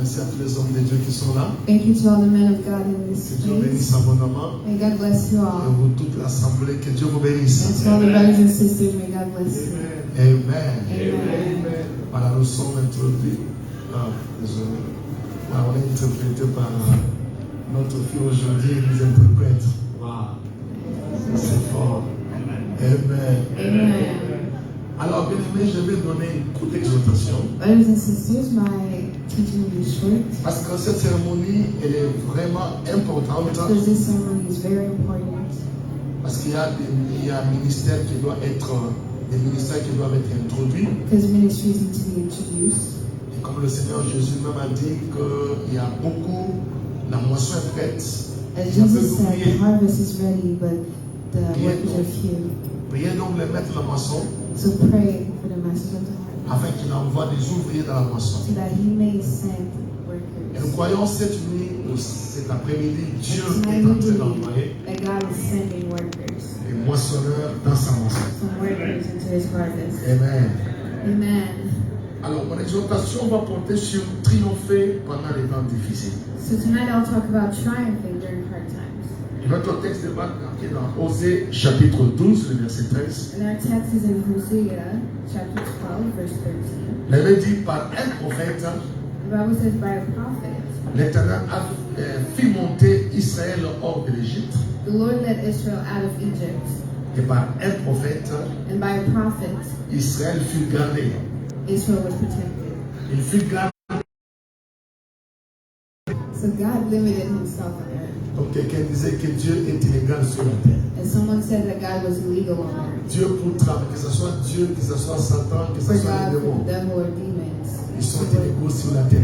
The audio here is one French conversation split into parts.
Merci à tous les hommes de Dieu qui sont là. Thank you to all the men of God in this Que Dieu bénisse place. abondamment. May God bless you Et all. vous toute l'assemblée, que Dieu vous bénisse. And to all the brothers and sisters, may God bless you. Amen. Amen. Voilà, nous sommes introduits. Désolé. Voilà, on est interprété par notre fille aujourd'hui, elle nous interprète. Wow. C'est fort. Amen. Amen. Alors, bien aimé, je vais donner une courte exhortation. Brothers and sisters, my teaching will be short Parce que cette cérémonie, elle est vraiment importante. because this ceremony is very important. Parce qu'il y a un ministère qui doit être, des ministères qui doivent être introduits. Because ministries need to be introduced. Et comme le Seigneur Jésus même a dit qu'il y a beaucoup, la moisson est prête. As Il y a peu Jesus said, the d'ouvriers. harvest is ready, but the workers are few. Priez donc les maîtres de la moisson So pray for the masters of the harvest, afin qu'il envoie des ouvriers dans la moisson. so that He may send Et nous workers. croyons cette nuit, ou cet après-midi, Dieu Tonight est en we train believe d'envoyer that God is sending workers, des moissonneurs dans sa moisson. some workers into His harvest. Amen. Amen. Alors, mon exhortation va porter sur triompher pendant les temps difficiles. So tonight I'll talk about triumphing during hard times. Notre texte est marqué dans Osée chapitre 12, le verset 13. And our text is in Hosea chapter 12, verse 13. La Bible dit par un prophète, The Bible says, by a prophet, l'Éternel a fait monter Israël hors de l'Égypte. the Lord led Israel out of Egypt. Et par un prophète, And by a prophet, Israël fut gardé. Israel was protected. Il fut gardé. So God limited Himself on earth. Donc quelqu'un disait que Dieu est illégal sur la terre. And someone said that God was illegal on earth. Dieu pour travailler, que ce soit Dieu, que ce soit Satan, que For ce soit God, les for démons, the devil, or demons. ils sont illégaux sur la terre.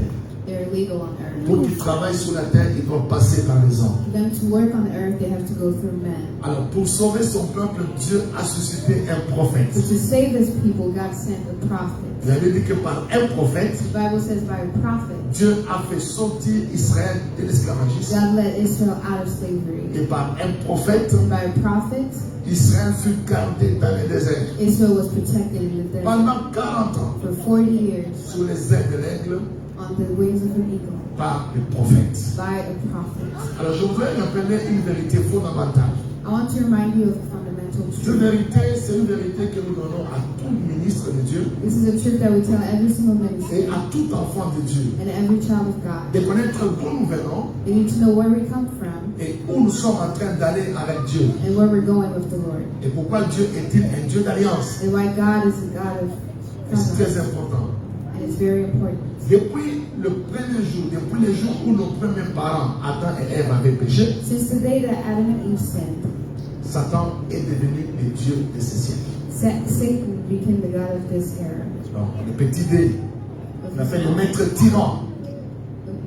They're illegal on earth. Pour qu'ils travaillent sur la terre, ils doivent passer par les hommes. For them to work on earth, they have to go through men. Alors pour sauver son peuple, Dieu a suscité un prophète. So to save His people, God sent a prophet. La Bible dit que par un prophète, The Bible says by a prophet, Dieu a fait sortir Israël de l'esclavagisme. God led Israel out of slavery. Et par un prophète, And by a prophet, Israël fut gardé dans le désert. Israel was protected in the desert Pendant 40 ans, for 40 years sous les ailes de l'aigle, on the wings of an eagle par le prophète. by a prophet. Alors je voudrais rappeler une vérité fondamentale. I want to remind you of a fundamental Cette truth. vérité, c'est une vérité que nous donnons à tout ministre de Dieu This is a truth that we tell every single minister et à tout enfant de Dieu. and every child of God. De connaître d'où nous venons They need to know where we come from et où nous sommes en train d'aller avec Dieu. and where we're going with the Lord. Et pourquoi Dieu est-il un Dieu d'alliance? And why God is a God of Et c'est très covenant. important. And it's very important. Depuis le premier jour, depuis le jour où nos premiers parents, Adam et Ève, avaient péché, Since the day that Adam and Eve sinned, Satan est devenu le Dieu de ce siècle. Satan became the God of this era. Donc, le petit D, on a fait le maître tyran.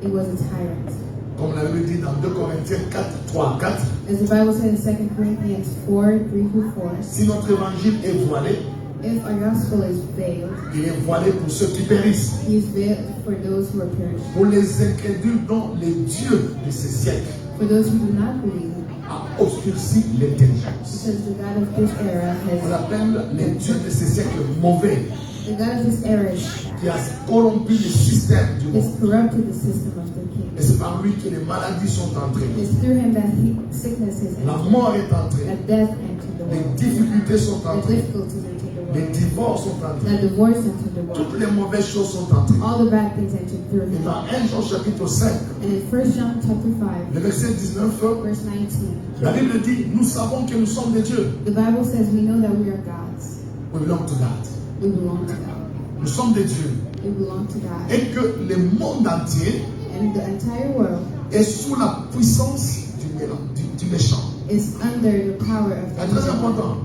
It was a tyrant. Comme la Bible dit dans 2 Corinthiens 4, 3 à 4, As the Bible said in 2 Corinthians 4, 3-4, si notre évangile est voilé, if our gospel is veiled, il est voilé pour ceux qui périssent, he is veiled for those who are perishing. pour les incrédules dont les dieux de ce siècle For those who do not believe, a obscurci l'intelligence. because the God of this era On has, appelle les dieux de ce siècle mauvais, the God of this era qui a corrompu le système du has monde. corrupted the system of the king. Et c'est par lui que les maladies sont entrées. It's through him that sickness is La entered, mort est entrée. that death entered the Les world, difficultés sont that entrées. difficulties entered the Les world, divorces sont entrés. that divorce entered the world. Toutes les mauvaises choses sont entrées. All the bad things entered through Et him. dans 1 Jean chapitre 5, And in 1 John chapter 5, le verset 19, verse 19, la Bible dit, nous savons que nous sommes des dieux. the Bible says we know that we are gods. We belong to God. We belong to God. Nous sommes des dieux. We belong to God. Et que le monde entier And the entire world est sous la puissance du méchant. is under the power of C'est très God. important.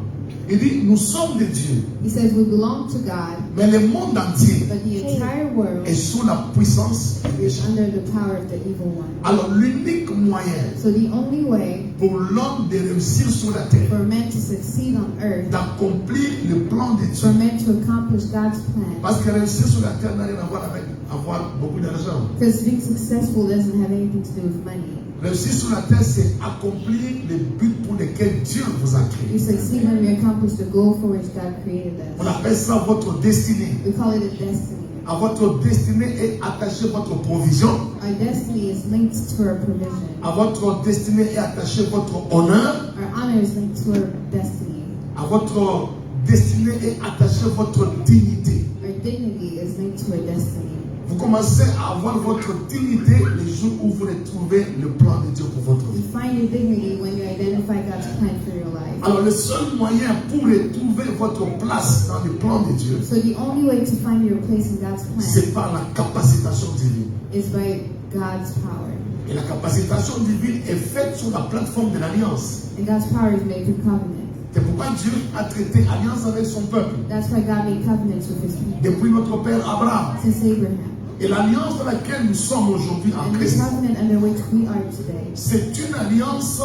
Il dit, nous sommes des dieux. He says we belong to God, Mais le monde entier but the entire world est sous la puissance du is méchant. under the power of the evil one. Alors l'unique moyen So the only way pour l'homme de réussir sur la terre, for men to succeed on earth, d'accomplir le plan de for Dieu, men to accomplish God's plan, parce que réussir sur la terre n'a rien à voir avec avoir beaucoup d'argent. because being successful doesn't have anything to do with money. Réussir sur la terre, c'est accomplir les buts pour lesquels Dieu vous a We créé. succeed when we accomplish the goal for which God created On us. appelle ça votre destinée. We call it a destiny. À votre destinée est attachée votre provision. Our destiny is linked to our provision. À votre destinée est attaché votre honneur. Our honor is linked to our destiny. À votre destinée est attachée votre dignité. Our dignity is linked to our destiny. Vous commencez à avoir votre dignité les jours où vous retrouvez le plan de Dieu pour votre vie. You find your dignity when you identify God's plan for your life. Alors le seul moyen pour retrouver votre place dans le plan de Dieu, So the only way to find your place in God's plan c'est par la capacitation divine. is by God's power. Et la capacitation divine est faite sur la plateforme de l'alliance. And God's power is made through covenant. C'est pourquoi Dieu a traité alliance avec son peuple That's why God made covenants with his people depuis notre père Abraham. since Abraham. Et l'alliance dans laquelle nous sommes aujourd'hui en And the Christ, covenant under which we are today c'est une alliance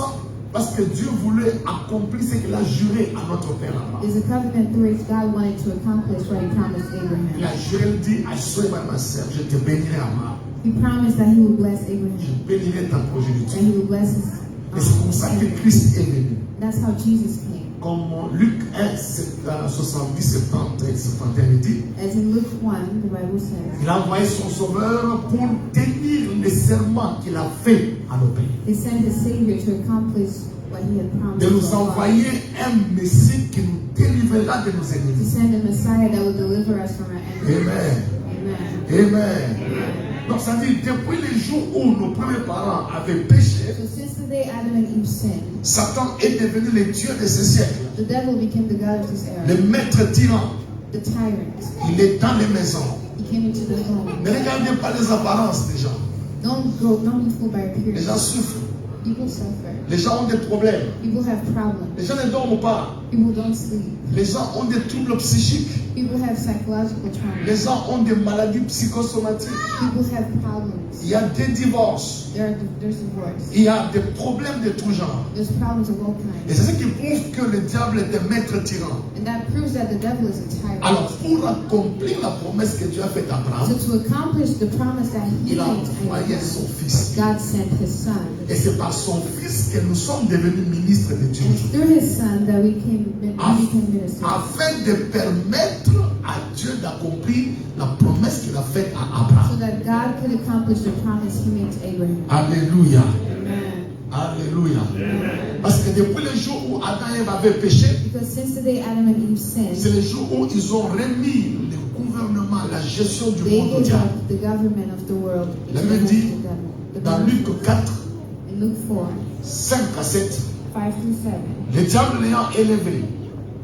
parce que Dieu voulait accomplir ce qu'il a juré à notre père Abraham. is a covenant through which God wanted to accomplish what he promised Il Abraham. a juré, il dit, I swear by myself, je te bénirai Abraham. He promised that he would bless Je Abraham bénirai ta and progéniture. he would bless his Et c'est comme ça que Christ est venu. That's how Jesus came. Comme Luc 1, 70, 70 et 71 dit, As in Luke 1, the Bible says, il a envoyé son sauveur pour tenir le serment qu'il a fait à nos pères. he sent his Savior to accomplish what he had promised. De nous to our fathers. envoyer un Messie qui nous délivrera de nos To ennemis. send a Messiah that will deliver us from our enemies. Amen. Amen. Amen. Donc ça veut dire, depuis les jours où nos premiers parents avaient péché, So since the day Adam and Eve sinned, Satan est devenu le Dieu de ce siècle, the devil became the God of this era, le maître tyran. the tyrant. Il est dans les maisons. He came into the home. Ne regardez pas les apparences des gens. Don't be fooled by Les gens appearance. souffrent. People suffer. Les gens ont des problèmes. People have problems. Les gens ne dorment pas. People don't sleep. Les gens ont des troubles psychiques. People have psychological traumas. Les gens ont des maladies psychosomatiques. People have problems. Il y a des divorces. There's divorce. Il y a des problèmes de tout genre. There's problems of all Et kinds. c'est ce qui prouve que le diable est un maître tyran. And that proves that the devil is a tyrant. Alors, pour accomplir la promesse que Dieu a faite à So Abraham, to accomplish the promise that he il a made to envoyé Abraham, son fils. God sent his son. Et c'est par son fils que nous sommes devenus ministres de Dieu. And it's through his son that we became ministers. Afin de permettre à Dieu d'accomplir la promesse qu'il a faite à Abraham. So that God could accomplish the promise he made to Abraham. Alléluia. Amen. Alléluia. Parce que depuis le jour où Adam et Ève avaient péché, Because since the day Adam and Eve c'est sinned, le jour où ils ont remis le gouvernement, la gestion du they monde au gave diable. up the government of the world La into the Bible hands dit of the devil. The dans Bible Luc 4, in Luke 4, 5 à 7, 5 through 7, le diable l'ayant élevé,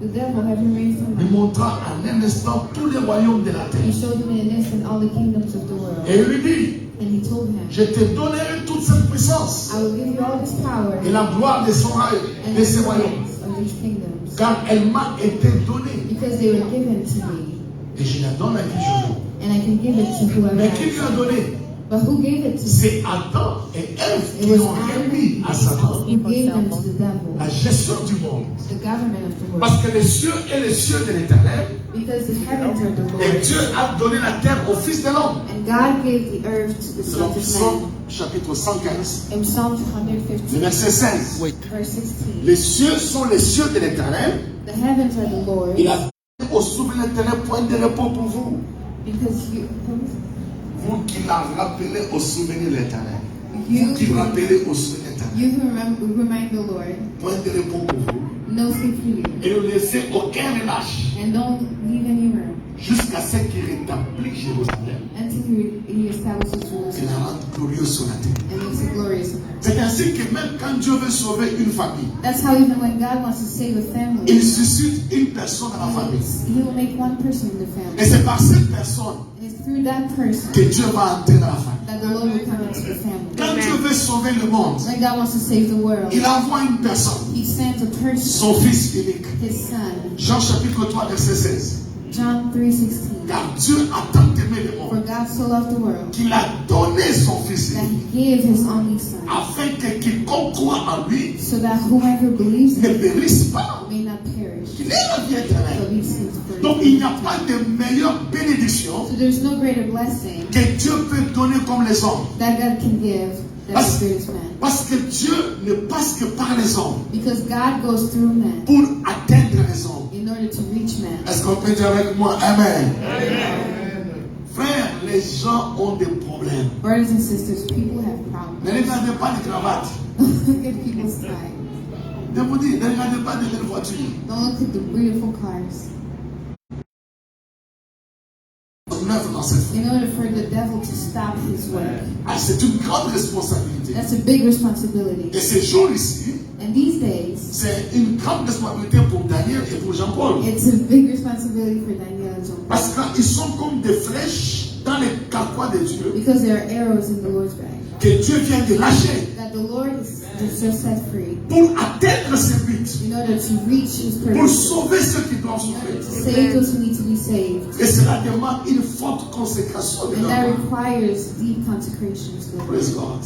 the devil having raised him lui up, montra en un instant tous les royaumes de la he terre. showed him in an instant all the kingdoms of the world. Et il lui dit, And he told him, je te donnerai toute cette puissance I will give you all this power et la gloire de son royaume, and de the ses royaumes, praise of these kingdoms, car elle m'a été donnée. because they were given to me, Et je la donne à qui je veux. and I can give it to whoever Mais I qui lui a want. donné? But who gave it to me? C'est Adam et Ève It qui was ont remis à Satan Who gave them to the devil, la gestion du monde. the government of the world. Parce que les cieux et les cieux de l'éternel, Because the heavens are the et Lord, Dieu a donné la terre au Fils de l'homme. and God gave the earth to the Selon sons of Psaume man. chapitre 115, In Psalm le 115, verset 16. verse 16, Les cieux sont les cieux de l'éternel. the heavens are the Lord, Il a donné au souffle de l'éternel point de repos pour vous. because Vous qui l'a rappelé au souvenir de l'éternel. Vous you, qui rappelez au souvenir de l'éternel. you who remind the Lord, Point de repos pour vous. no sleep for you, Et ne laissez aucun relâche and don't leave any room jusqu'à ce qu'il rétablisse Jérusalem until he establishes et Jerusalem la rende glorieuse sur la terre. and makes it glorious in earth. C'est ainsi que même quand Dieu veut sauver une famille, That's how even when God wants to save a family, il suscite une personne dans la famille. he will make one person in the Et family. c'est par cette personne And it's through that person que Dieu va entrer dans la famille. that the Lord will come into the family. Quand Dieu veut sauver le monde, When God wants to save the world, il envoie une personne, he sends a person, son fils unique. his son. Jean chapitre 3, verset 16. John 3:16. Car Dieu a tant aimé le For monde God so loved the world qu'il a donné son fils that unique he gave his only son, afin que quiconque croit en lui so that whoever believes ne in him périsse pas, may not perish, qu'il ait la vie but éternelle. receive Donc free. il n'y a pas de meilleure bénédiction So there's no greater blessing que Dieu peut donner comme les hommes. that God can give than the greatest man. Parce que Dieu ne passe que par les hommes Because God goes through men pour atteindre les hommes. in order to reach man. Est-ce qu'on peut dire avec moi Amen? Frères, les gens ont des problèmes. Brothers and sisters, people have problems. Ne regardez pas les cravates. Look at people's ties. Je vous dis, ne regardez pas les belles voitures. Don't look at the beautiful cars. In order for the devil to stop his work. Ah, c'est une grande responsabilité. That's a big responsibility. Et ces jours ici, And these days, c'est une grande responsabilité pour Daniel et pour Jean-Paul. it's a big responsibility for Daniel and John. Parce qu'ils sont comme des flèches dans les carquois de Dieu Because there are arrows in the Lord's bag. que Dieu vient de lâcher That the Lord is just set free. pour atteindre ses buts, In order to reach his pour purpose. sauver ceux qui doivent To souffrir. save those who need to be saved. Et cela demande une forte consécration de And that l'homme. requires deep consecration to the Lord. Praise God.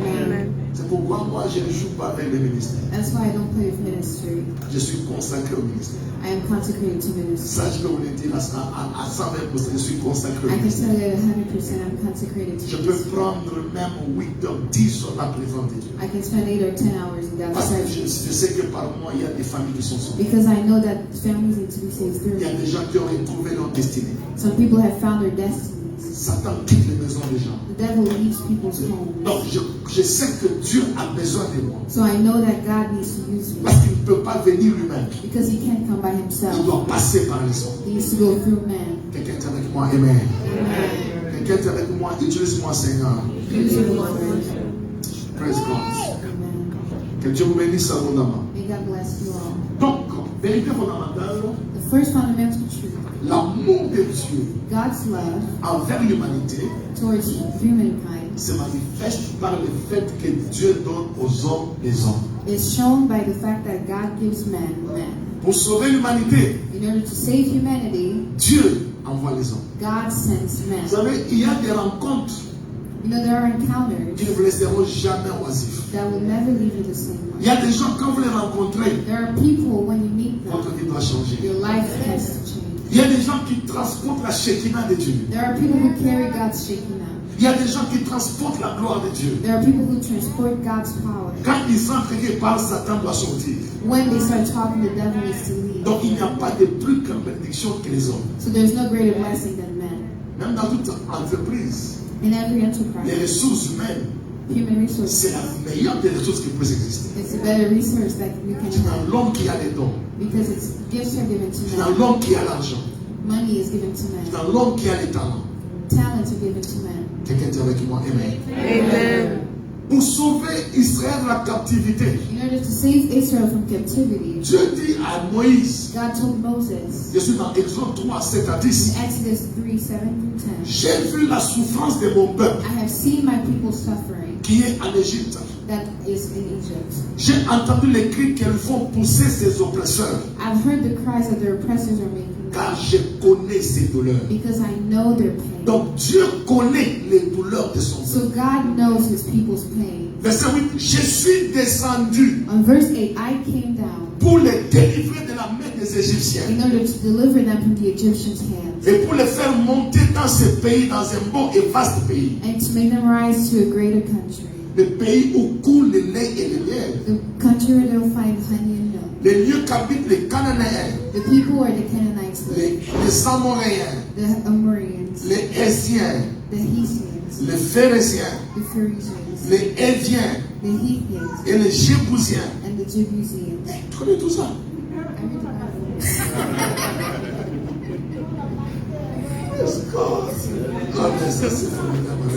Amen. C'est pourquoi moi je ne joue pas avec le ministère. That's why I don't play with ministry. Je suis consacré au ministère. I am consecrated to ministry. Ça, je peux vous le dire à 120%, je suis consacré au I can ministère. tell you at 100% I'm consecrated Je to peux ministry. prendre même 8 heures, 10 heures la présence de Dieu. I can spend 8 or 10 hours in God's Parce que je presence. sais que par mois, il y a des familles qui sont sauvées. Because I know that families need to be saved Il y a through. des gens qui ont retrouvé leur destinée. Some people have found their destinies. Satan quitte les maisons des gens. The devil leaves people's homes. Donc, je sais que Dieu a besoin de moi. So I know that God needs to use me. Parce qu'il ne peut pas venir lui-même. Because he can't come by Il himself. doit passer par les hommes. He needs to go through men. Quelqu'un est avec moi, Amen. Amen. Quelqu'un est avec moi, utilise-moi, Seigneur. Use me, Lord. Praise God. Amen. Que Dieu vous bénisse abondamment. May God bless you all. Donc, vérité fondamentale, The first fundamental truth, l'amour de Dieu God's love envers l'humanité towards humankind se manifeste par le fait que Dieu donne aux hommes les hommes. is shown by the fact that God gives men men. Pour sauver l'humanité, In order to save humanity, Dieu envoie les hommes. God sends Vous men. savez, il y a des rencontres You know, there are encounters qui ne vous laisseront jamais oisifs. that will never leave you the same Il y way. a des gens, quand vous les rencontrez, There are people, when you meet votre them, vie doit changer. your life has to change. Il y a des gens qui transportent la Shekinah de Dieu. There are people who carry God's Shekinah. Il y a des gens qui transportent la gloire de Dieu. There are people who transport God's power. Quand ils sentent que par Satan doit sortir. When they start talking, the devil needs to leave. Donc il n'y a pas de plus grande bénédiction que les hommes. So there's no greater blessing than men. Même dans toute entreprise, In every les enterprise, ressources humaines, human resources, c'est la meilleure des ressources qui puisse exister. it's a better resource that we can C'est dans have l'homme qui a les dons. because it's gifts are given to C'est dans men. l'homme qui a l'argent. Money is given to C'est men. dans l'homme qui a les talents. Talents are given to men. Quelqu'un est avec moi, Amen. Amen. Pour sauver Israël de la captivité, In order to save Israel from captivity, Dieu dit à Moïse, God told Moses je suis dans Exode 3, 7 à 10, in Exodus 3, 7 through 10, j'ai vu la souffrance de mon peuple I have seen my people suffering qui est en Égypte. that is in Egypt. J'ai entendu les cris qu'elles font pousser ses oppresseurs, I've heard the cries that their oppressors are making car je connais ses douleurs. because I know their pain. Donc Dieu connaît les douleurs de son So peuple. God knows his people's pain. Verset 8, je suis descendu On verse 8, I came down pour les délivrer de la main des Égyptiens in order to deliver them from the Egyptians' hands et pour les faire monter dans ce pays, dans un bon et vaste pays. and to make them rise to a greater country. Le pays où coule le lait et le miel. The country where they'll find honey and milk. Les lieux qu'habitent les Cananéens, The people where the Canaanites live, les Amoréens, the Amorians, les Hésiens, the Hessians, les Phérésiens, the Pharisans, les Héviens the Hethians, et les Jébusiens. and the Jebusians. Tu connais tout ça? Yes, God. Ah, mais ça, c'est formidable.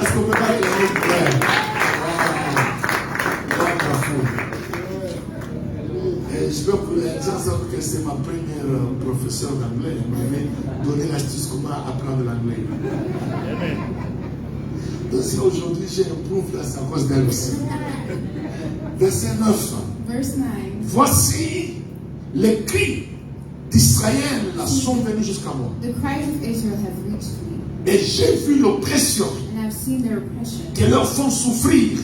Est-ce qu'on peut pas le faire? Je peux vous dire que c'est ma première professeure d'anglais. Elle m'avait donné l'astuce comment apprendre l'anglais. Donc si aujourd'hui j'ai un proof, là, c'est à cause d'elle aussi. Verset 9. Verse 9. Voici les cris d'Israël là, sont venus jusqu'à moi. The cries of Israel have reached me, Et j'ai vu l'oppression and I've seen their oppression que leur font souffrir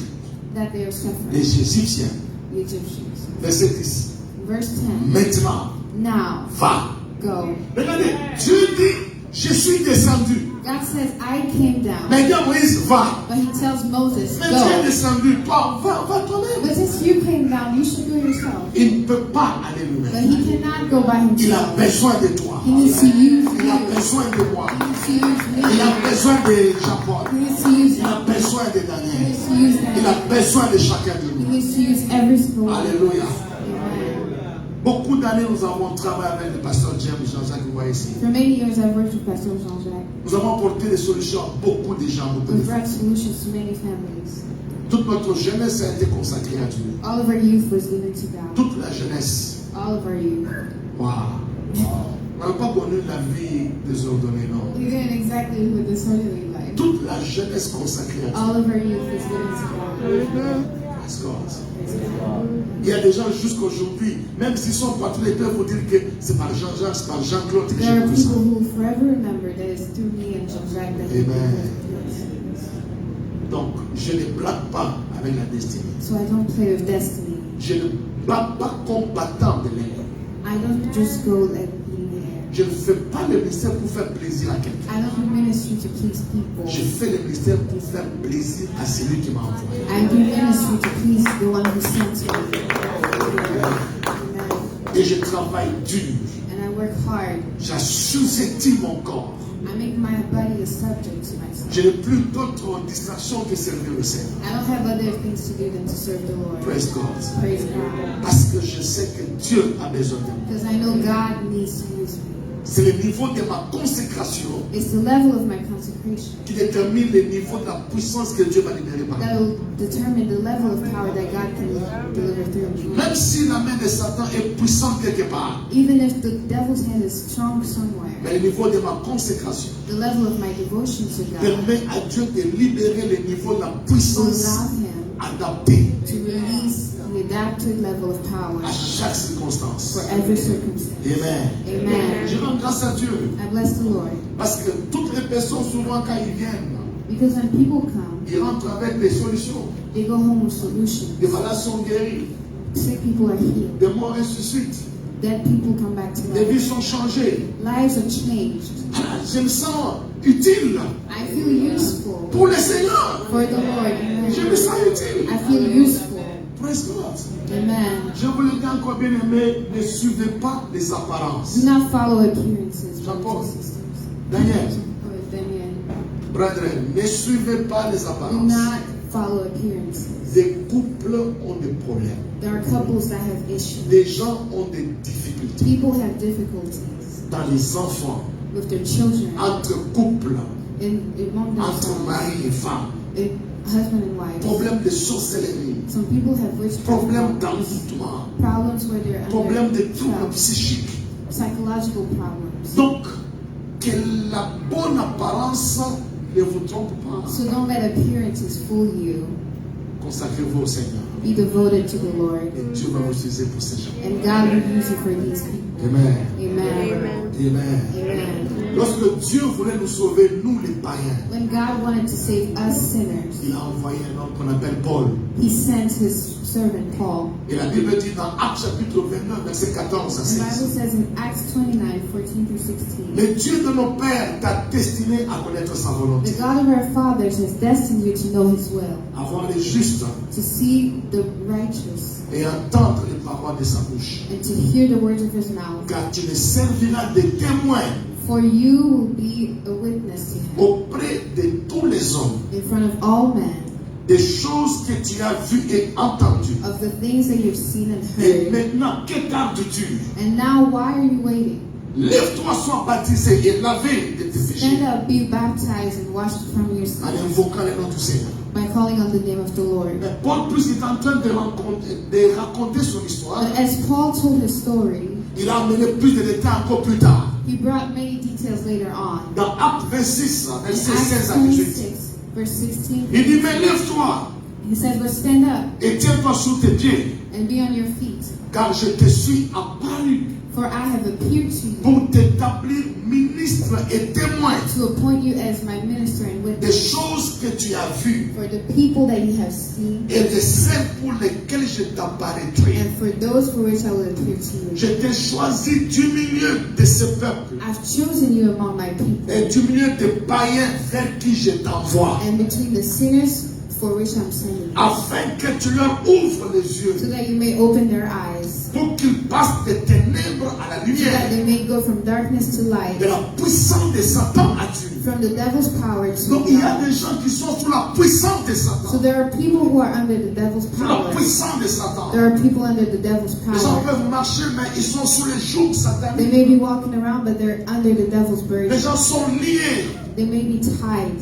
that they are suffering, les Égyptiens. the Egyptians. Verset 10. Verse 10. Maintenant, Now, va. go. Regardez, Dieu dit, je suis descendu God says, I came down. Mais il dit à Moïse, va. But he tells Moses, Mais tu es go. descendu, toi, va toi-même. But since you came down, you should go yourself. Il ne peut pas aller But lui-même. he cannot go by Il a himself. besoin de toi. He needs to use Il a you. besoin de moi. He needs to use Il me. a besoin de Japon. He needs to use Il a him. besoin de He Daniel. needs to use Il a them. besoin de chacun de He nous. needs to use every single one. Alléluia. Amen. Beaucoup d'années, nous avons travaillé avec le pasteur James Jean-Jacques, vous voyez ici. For many years, I've worked with Pastor Jean-Jacques. Nous avons apporté des solutions à beaucoup de gens. We've brought solutions to many families. Toute notre jeunesse a été consacrée à Dieu. All of our youth was given to God. Toute la jeunesse. All of our youth. Waouh. On n'a pas connu la vie désordonnée, non. We didn't exactly live a disorderly life. Toute la jeunesse consacrée à Dieu. All of our youth was given to God. Praise God. Praise God. Il y a des gens jusqu'aujourd'hui, même s'ils sont partout, ils peuvent vous dire que c'est par Jean-Jacques, c'est par Jean-Claude que There j'ai are tout ça. people who will forever remember that it's through me and Jean-Jacques that he Amen. did this. Donc, je ne blague pas avec la destinée. So I don't play with destiny. Je ne blague pas combattant de l'air. I don't just go like being there. Je ne fais pas le ministère pour faire plaisir à quelqu'un. I don't do ministry to please people. Je fais le ministère pour faire plaisir à celui qui m'a envoyé. I do ministry to please the one who sent me. Amen. Et je travaille dur. And I work hard. J'assujettis mon corps. I make my body a subject to myself. Je n'ai plus d'autres distractions que servir le Seigneur. I don't have other things to do than to serve the Lord. Praise God. Praise God. Parce que je sais que Dieu a besoin de moi. Because I know God needs to use me. C'est le niveau de ma consécration It's the level of my consecration qui détermine le niveau de la puissance que Dieu va libérer par that moi. will determine the level of power that God can deliver through me. Même si la main de Satan est puissante quelque part, Even if the devil's hand is strong somewhere, mais le niveau de ma consécration the level of my devotion to God permet à Dieu de libérer le niveau de la will puissance allow Him adaptée to release the adapted level of power à chaque circonstance. for every circumstance. Amen. Je Amen. rends grâce à Dieu I bless the Lord parce que toutes les personnes, souvent quand ils viennent, because when people come, ils rentrent avec des solutions. they go home with solutions. Des malades sont guéris, Sick people are healed. des morts ressuscitent, Dead people come back to des vies life. sont changées. Lives are changed. Je me sens utile I feel useful pour le Seigneur. for the Lord. Amen. Je me sens utile. I feel useful. Praise God. Amen. Je vous le dis encore bien aimé, ne suivez pas les apparences. Do not follow appearances, Jean-Paul. brothers and sisters. Daniel, Or Daniel. brethren, ne suivez pas les Do apparences. not follow appearances. Des couples ont des problèmes. There are couples that have issues. Des gens ont des difficultés. People have difficulties Dans les enfants, with their children, entre couples, among entre themselves, mari et femme. husband and wife. Problème de sorcellerie. Some people have witchcraft Problème problems, d'envoûtement. problems where they're Problème under de troubles trial, psychiques. psychological problems. Donc, que la bonne apparence ne vous trompe pas. So don't let appearances fool you. Consacrez-vous au Seigneur. Be devoted to the Lord, Et Dieu va vous utiliser pour ces gens. and God will use you for these people. Amen. Amen. Amen. Amen. Lorsque Dieu voulait nous sauver, nous les païens, When God wanted to save us sinners, il a envoyé un homme qu'on appelle Paul. He sent His servant Paul. Et la Bible dit dans Actes chapitre 29, verset 14 à The Bible 16. says in Acts 29, 14 through 16, Le Dieu de nos pères t'a destiné à connaître sa volonté, the God of our fathers has destined you to know His will, à voir les justes to see the righteous, et entendre les paroles de sa bouche. and to hear the words of His mouth. Car tu ne serviras de témoin For you will be a witness to Him auprès de tous les hommes in front of all men des choses que tu as vues et entendues. of the things that you've seen and Et heard. maintenant, que tardes-tu? And now, why are you waiting? Lève-toi, sois baptisé et lavé de tes Stand péchés up, be baptized, and washed from your en sins invoquant le nom du Seigneur. by calling on the name of the Lord. Mais Paul plus est en train de raconter son histoire. But as Paul told his story, Il a amené plus de détails encore plus tard. he brought many details later on. Dans Actes 26, In verset Acts 16 à 18. 26, verse 16, Il dit, mais lève-toi he says, but stand up et tiens-toi sur tes pieds, and be on your feet, car je te suis apparu for I have appeared to you pour t'établir ministre ministre et témoin to appoint you as my minister and des witness choses que tu as vues for the people that you have seen et de celles pour lesquelles je t'apparaîtrai. and for those for which I will appear to you. Je t'ai choisi du milieu de ce peuple I've chosen you among my people et du milieu des païens vers qui je t'envoie, and between the sinners for which I'm sending you, afin que tu leur ouvres les so yeux, that you may open their eyes, pour qu'ils passent des ténèbres à la so that lumière, they may go from darkness to light, de la puissance de Satan à Dieu. from the devil's power to Donc il y a God. des gens qui sont sous la puissance de So Satan. there are people who are under the devil's Sous la power. puissance de Satan. There are people under the devil's Les gens power. peuvent marcher, mais ils sont sous les jougs They sataniques. may be walking around, but they're under the devil's Les burden. gens sont liés. They may be tied.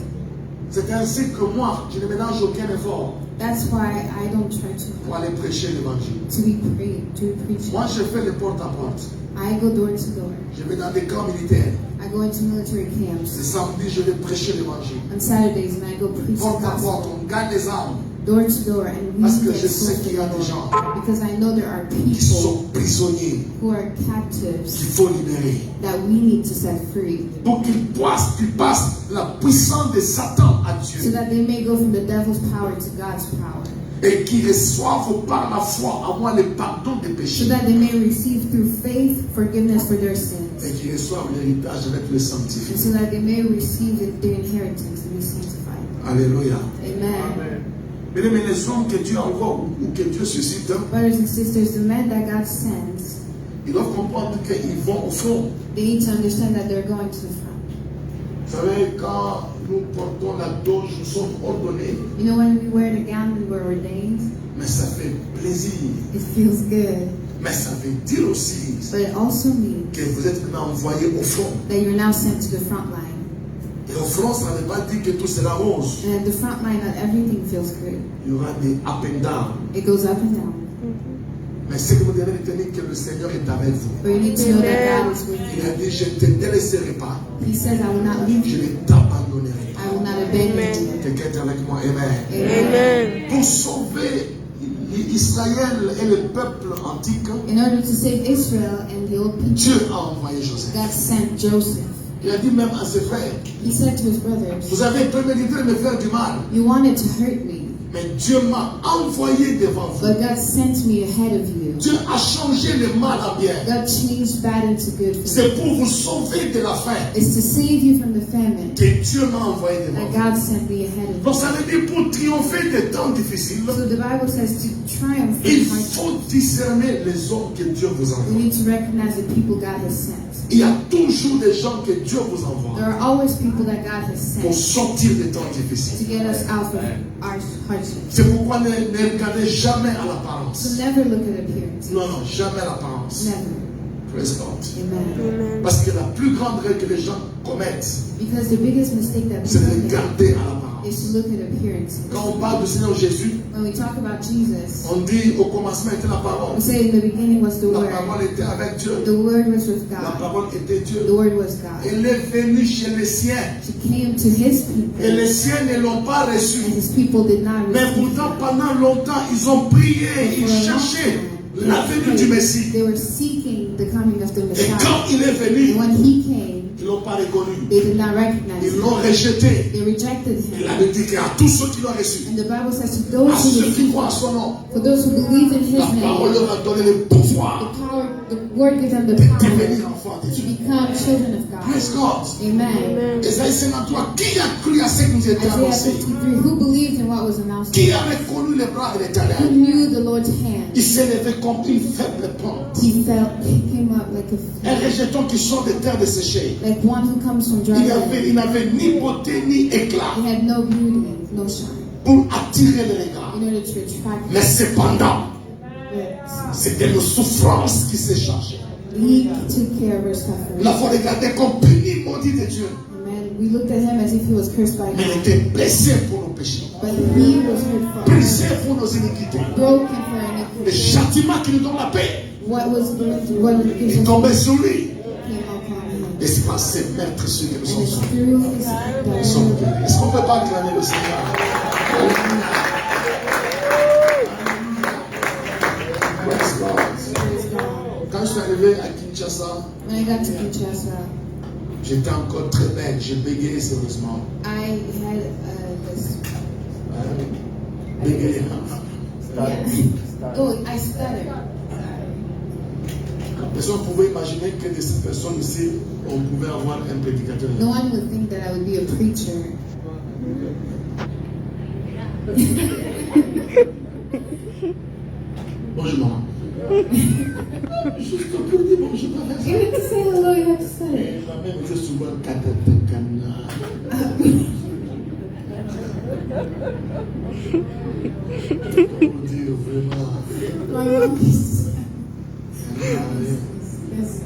C'est ainsi que moi, je ne mélange aucun effort That's why I don't try pour aller prêcher l'évangile. to be preaching. Moi, je fais le porte-à-porte. I go door to door. Je vais dans des camps militaires. I go into military Ce camps samedi, je vais prêcher l'évangile. on Saturdays, and I go preach the Porte-à-porte, gospel on gagne les âmes. door to door, and we Parce que get je sais souls qu'il y a des gens because I know there are qui people sont prisonniers, who are qu'il captives faut libérer. that we need to set free, Pour qu'ils passent la puissance de Satan à so Dieu. that they may go from the devil's power to God's power, Et qu'ils reçoivent par la foi à moi le pardon des so péchés. that they may receive through faith forgiveness for their sins, Et qu'ils reçoivent l'héritage avec le and sanctifié. so that they may receive the inheritance and be sanctified. Alléluia. Amen. Mesdames, les hommes que Dieu envoie ou que Dieu suscite, Brothers and sisters, the men that God sends, ils doivent comprendre qu'ils vont au front. they need to understand that they're going to the front. Vous savez, quand nous portons la toge, nous sommes ordonnés, You know, when we wear the gown, we were ordained. mais ça fait plaisir. It feels good, Mais ça veut dire aussi but it also means que vous êtes maintenant envoyé au front. that you're now sent to the front line. Et au front, ça ne veut pas dire que tout sera rose. And at the front line, not everything feels good. Il y aura des up and down. It goes up and down. Mais ce que vous devez retenir, que le Seigneur est avec vous. But you need to know that God is with Il you. a dit, je ne te délaisserai pas. He says, I will not leave Je you. ne t'abandonnerai pas. I will not abandon you. Quelqu'un est avec moi, Amen. Amen. Pour sauver Israël et le peuple antique, In order to save Israel and the old people, Dieu a envoyé Joseph. God sent Joseph. Il a dit même à ses frères, He said to his brothers, vous avez prémédité de me faire du mal, you wanted to hurt me, mais Dieu m'a envoyé devant vous. but God sent me ahead of you. Dieu a changé le mal à bien. God changed bad into good for you. C'est pour vous sauver de la faim It's to save you from the famine que Dieu m'a envoyé devant that vous. God sent me ahead of Donc you. ça veut dire pour triompher des temps difficiles, So the Bible says to triumph il in hardship, faut discerner les hommes que Dieu vous we envoie. need to recognize the people God has sent. Il y a toujours des gens que Dieu vous envoie There are always people that God has pour sent sortir des temps to difficiles. get us out of our hardships. C'est pourquoi ne regardez jamais à So l'apparence. never look at appearance. Non, non, jamais à l'apparence. Never. Praise God. Amen. Parce que la plus grande règle que les gens commettent, Because the biggest mistake that c'est de people make regarder à l'apparence. is to look at appearances. Quand on parle du Seigneur Jésus, When we talk about Jesus, on dit au commencement était la parole. we say in the beginning was the La Word. parole était avec Dieu. The Word was with La God. parole était Dieu. The Word was God. Elle est venue chez les siens. She came to His Et people, les siens ne l'ont pas reçu. and His people did not Mais receive pourtant, Him. pendant longtemps, ils ont prié, For ils a long cherchaient time, la venue du Messie. they were seeking the coming of the Et Messiah. quand il est And venu, when He came, ils ne l'ont pas reconnu. they did not recognize Ils Him. l'ont rejeté. They rejected Il Him. avait dit qu'à tous ceux qui l'ont reçu, And the Bible says to à those who ceux qui receive, croient à son nom, for those who believe in His la parole name, leur a donné le pouvoir the Word gives them the de power devenir enfants de to Dieu. become children of God. Praise God. Amen. Esaïe 53, qui a cru à ce qui nous était Isaiah annoncé? 53, who believed in what was announced? Qui a reconnu les bras de Who l'Éternel? knew the Lord's hand? Il s'est levé comme une faible plante. He came up like Un rejeton qui sort des terres desséchées. like one who comes from dry land. Il n'avait ni beauté ni éclat He had no beauty, no shine, pour attirer les regards. in order to attract Mais cependant, lips. c'était nos souffrances qui s'est chargée. He took care of our suffering. Il a faut regarder comme puni maudit de Dieu. Amen. We looked at him as if he was cursed by Mais il God, était blessé pour nos péchés, but he was hurt for us, brisé pour nos iniquités. broken for Le iniquity. châtiment qui nous donne la paix What gives est us tombé sur lui. came upon him. Et c'est par ses maîtres ceux que nous And sommes it's sauvés. through Nous his sommes blood. guéris. Est-ce qu'on ne peut pas acclamer le Seigneur? Alléluia. Praise God. Praise God. Quand je suis arrivé à Kinshasa, When I got to Kinshasa, J'étais encore très bête, j'ai bégayé sérieusement. I had this. Bégayé. Oh, I stuttered. Personne ne pouvait imaginer que de ces personnes ici, on pouvait avoir un prédicateur. No one would think that I would be a preacher. Bonjour maman. Juste pour dire bonjour pas faire ça. Even to say hello, you have to stutter. Et la mère me dit souvent Katatakana. Pour dire vraiment. My mom used to yes.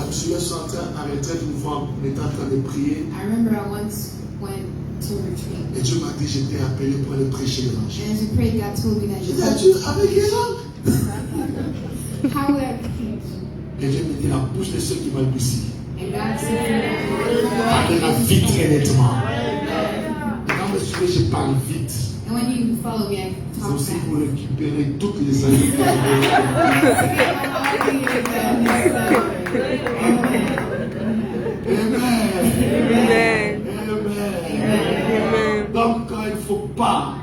Je suis sorti à la retraite une fois, on était en train de prier. I remember I once went to a retreat. Et Dieu m'a dit j'étais appelé pour aller prêcher l'évangile. And as we prayed, God told me that J'ai dit à Dieu, avec les gens. how would I preach? Et Dieu me dit la bouche de ceux qui balbutient. And God said, Parlera vite et nettement. Quand me suivez, je parle vite. and when you follow me, I C'est talk aussi fast. pour récupérer toutes les années. Amen. Amen. Donc, il ne faut pas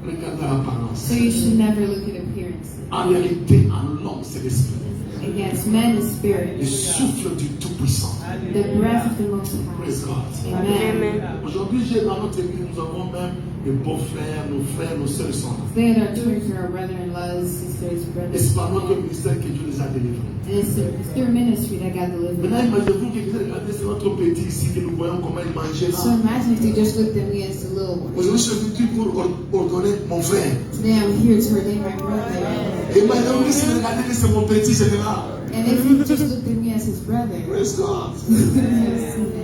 regarder l'apparence. So you should never look at appearance. En réalité, en l'homme, c'est l'esprit. Against man is Le spirit, souffle du Tout-Puissant. the breath of the Most High. Praise God. Amen. Aujourd'hui, dans notre église, nous avons même des beaux-frères, nos sœurs sont là. Today at our church, there are brother-in-laws, sisters, Et brothers. c'est par notre ministère que Dieu les a délivrés. And it's through ministry that God delivered Maintenant, them. imaginez-vous que vous regardez, c'est notre petit ici, que nous voyons comment il mangeait. So imagine if they just looked at me as a little one. Aujourd'hui, je suis venu pour ordonner mon frère. Today I'm here to ordain my brother. Et imaginez-vous que si vous regardez que c'est mon petit, c'est là. And if you just looked at me as his brother, Praise God.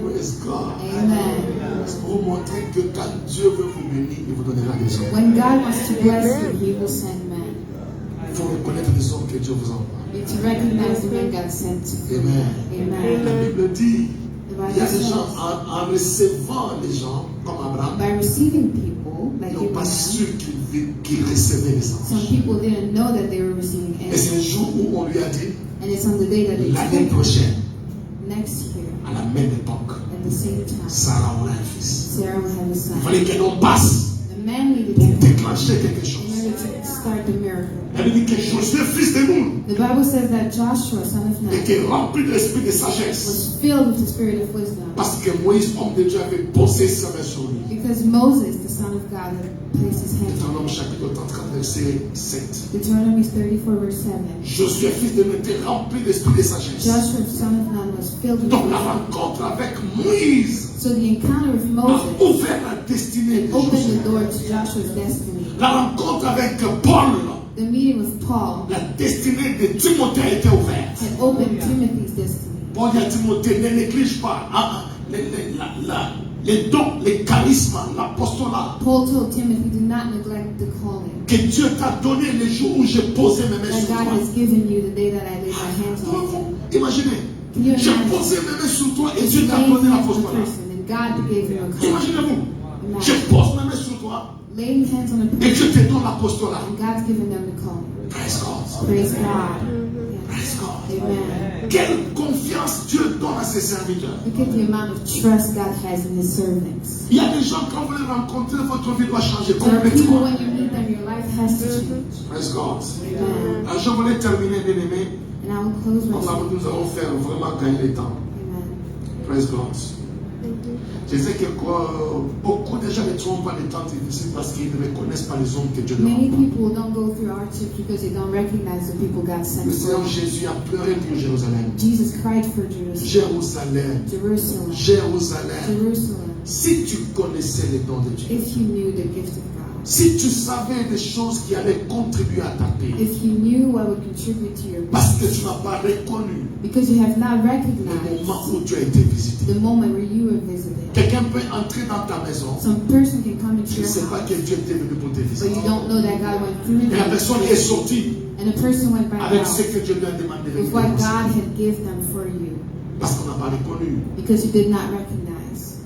Praise God. amen. C'est pour vous montrer que quand Dieu veut vous bénir, il vous donnera des hommes. When God wants to bless you, He will send men. Il faut reconnaître les hommes que Dieu vous envoie. You need to recognize the men God sent to you. Amen. Amen. La Bible dit, The il y a Bible des gens, says, en recevant les gens, comme Abraham, by receiving people, like ils n'ont pas Abraham, su qu'ils recevaient les some anges. people didn't know that they were receiving Et c'est angels. le jour où on lui a dit, And it's on the day that they l'année told prochaine, next year, à la même époque, at the same time, Sarah aura un fils. Sarah will have a Il son. fallait qu'un homme passe The man needed pour to déclencher quelque in chose. order to start the miracle. Elle dit que Josué, fils de Nun, The Bible says that Joshua, son of Nun, était rempli de l'esprit de sagesse. was filled with the spirit of wisdom. Parce que Moïse, homme de Dieu, avait posé sa main sur lui. Because Moses, the son of God, had placed his hand on Deutéronome him. chapitre 34, verset 7. Deuteronomy 34, verse 7. Josué, fils de Nun, était rempli d'esprit de sagesse. Joshua, son of Nun, was filled with Donc la wisdom. rencontre avec Moïse So the encounter with a Moses ouvert la destinée de opened Josué. the door to Joshua's destiny. La rencontre avec Paul, The meeting with Paul la destinée de Timothée a été ouverte. had opened Timothy's destiny. Paul dit à Timothée, ne néglige pas les dons, les charismes, l'apostolat Paul told Timothy, do not neglect the calling que Dieu t'a donné le jour où j'ai posé mes mains that sur God toi. has given you the day that I laid my hands on you. Imaginez, Can you j'ai imagine? posé mes mains sur toi et Just Dieu t'a laying donné hands on a l'apostolat. person and God gave him a calling. Imaginez-vous, je Imagine. pose mes mains sur toi Laying hands on a et person Dieu te donne l'apostolat. and God's given them the calling. Praise God. Praise God. Praise God. Amen. Quelle confiance Dieu donne à ses serviteurs. Look at the amount of trust God has in His servants. Il y a des gens, quand vous les rencontrez, votre vie doit changer There are people, complètement. when you meet them, your life has to change. Praise God. Amen. Alors, je voulais terminer, bien aimé. And I will close my sermon. Nous allons faire vraiment gagner le temps. Amen. Praise God. Je sais que beaucoup de gens ne trouvent pas les temps difficiles parce qu'ils ne reconnaissent pas les hommes que Dieu leur Many envoie. people don't go through hardships because they don't recognize the people God sent Le for Seigneur them. Jésus a pleuré pour Jérusalem. Jesus cried for Jerusalem. Jérusalem. Jerusalem. Jérusalem. Jerusalem. Si tu connaissais les dons de Dieu, If you knew the gift of God. si tu savais des choses qui allaient contribuer à ta paix, If you knew what would contribute to your parce que peace. tu n'as pas reconnu Because you have not le recognized moment où tu as été visité. the moment where you were visited. Quelqu'un peut entrer dans ta maison, Some person can come into tu ne your sais pas house, que Dieu était venu pour te but visiter. you don't know that God went through Et la them. personne est sortie And a person went right avec ce out que Dieu lui a demandé de with what faire. God had given them for you Parce qu'on n'a pas reconnu. because you did not recognize.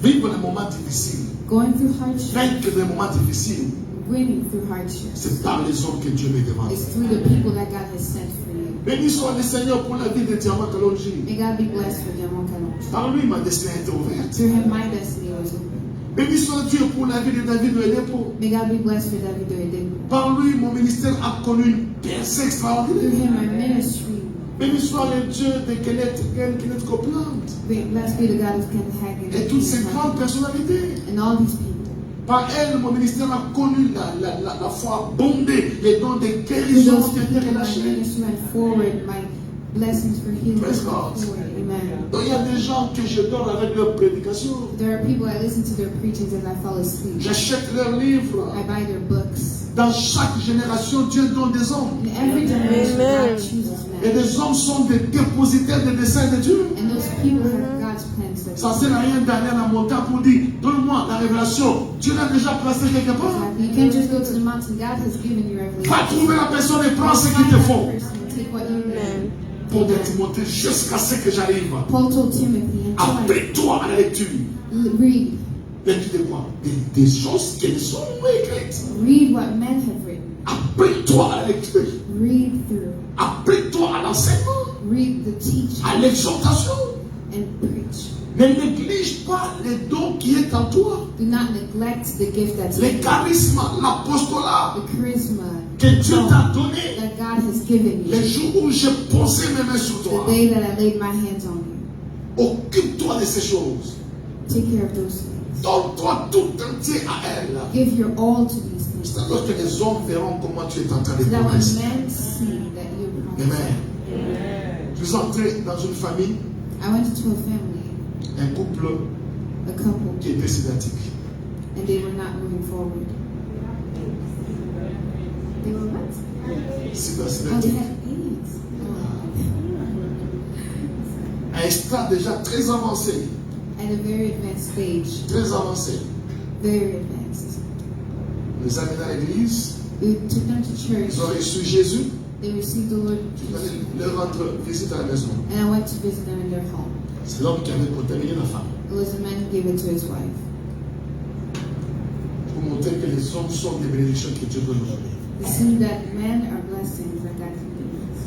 Vivre des moments difficiles, Going through hardship, vaincre des moments difficiles, winning through hardships, c'est par les hommes que Dieu met devant is nous. through the people that God has sent for you. Béni soit le Seigneur pour la vie de Diamant Kalonji. May God be blessed for Diamant Kalonji. Par lui, ma destinée a été ouverte. Through him, my destiny was open. Béni soit Dieu pour la vie de David Oyedepo. May God be blessed for David Oyedepo. Par lui, mon ministère a connu une percée Through extraordinaire. him, my ministry. Béni soit le Dieu de Kenneth Copeland Blessed be the God of Kenneth Hagin. et toutes ces grandes personnalités. And all these people. Par elle, mon ministère a connu la foi abondée, les dons de Through guérison those qui people, étaient my relâchés. ministry went forward. My blessings for healing went Praise God. forward. Amen. Donc il y a des gens que je dors avec leurs prédications. There are people I listen to their preachings as I fall asleep. J'achète leurs livres. I buy their books. Dans chaque génération, Dieu donne des hommes. In every generation, God chooses Et men. les hommes sont des dépositaires des desseins de Dieu. And those people have God's plans. Ça ne sert à rien d'aller à la montagne pour dire, donne-moi la révélation. Dieu l'a déjà placé quelque part. You can't just go to the mountain. God has given you revelation. Va trouver la personne et prends ce qu'il Find te that faut. person and take what you need. Pour Timothée, jusqu'à ce que j'arrive. Paul told Timothy, Applique-toi à la lecture. read. Lecture de quoi? Des choses qui sont écrites. Read what men have written. Applique-toi à la lecture. Read through. Applique-toi à l'enseignement, Read the teaching à l'exhortation. and preach. Ne néglige pas les dons qui est en toi. Do not neglect the gift that's Les in you. charismes, l'apostolat The charisma que Dieu t'a donné. that God has given you. Les jours où j'ai posé mes mains sur The toi. day that I laid my hands on you. Occupe-toi de ces choses. Take care of those things. Donne-toi tout entier à elle. Give your all to these things. C'est alors que les hommes verront comment tu es en train de So that when progresser. men see that you're Amen. progressing. Je suis entré dans une famille, I went into a family, un couple a couple, qui était sédatique. and they were not moving forward. They were what? Oh, they Sédatique. had AIDS. Oh. À un stade déjà très avancé. At a very advanced stage. Très avancé. Very advanced. On les a mis dans l'église. We took them to church. Ils ont reçu Jésus. They received the Lord Je Jesus. suis allé leur rendre visite à la maison. And I went to visit them in their home. C'est l'homme qui avait contaminé la femme. It was a man who gave it to his wife. Pour montrer que les hommes sont des bénédictions que Dieu peut nous donner. To see that men are blessings that God can give us.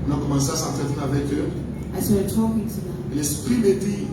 On a commencé à s'entretenir avec eux. I started talking to them. Et l'Esprit me dit,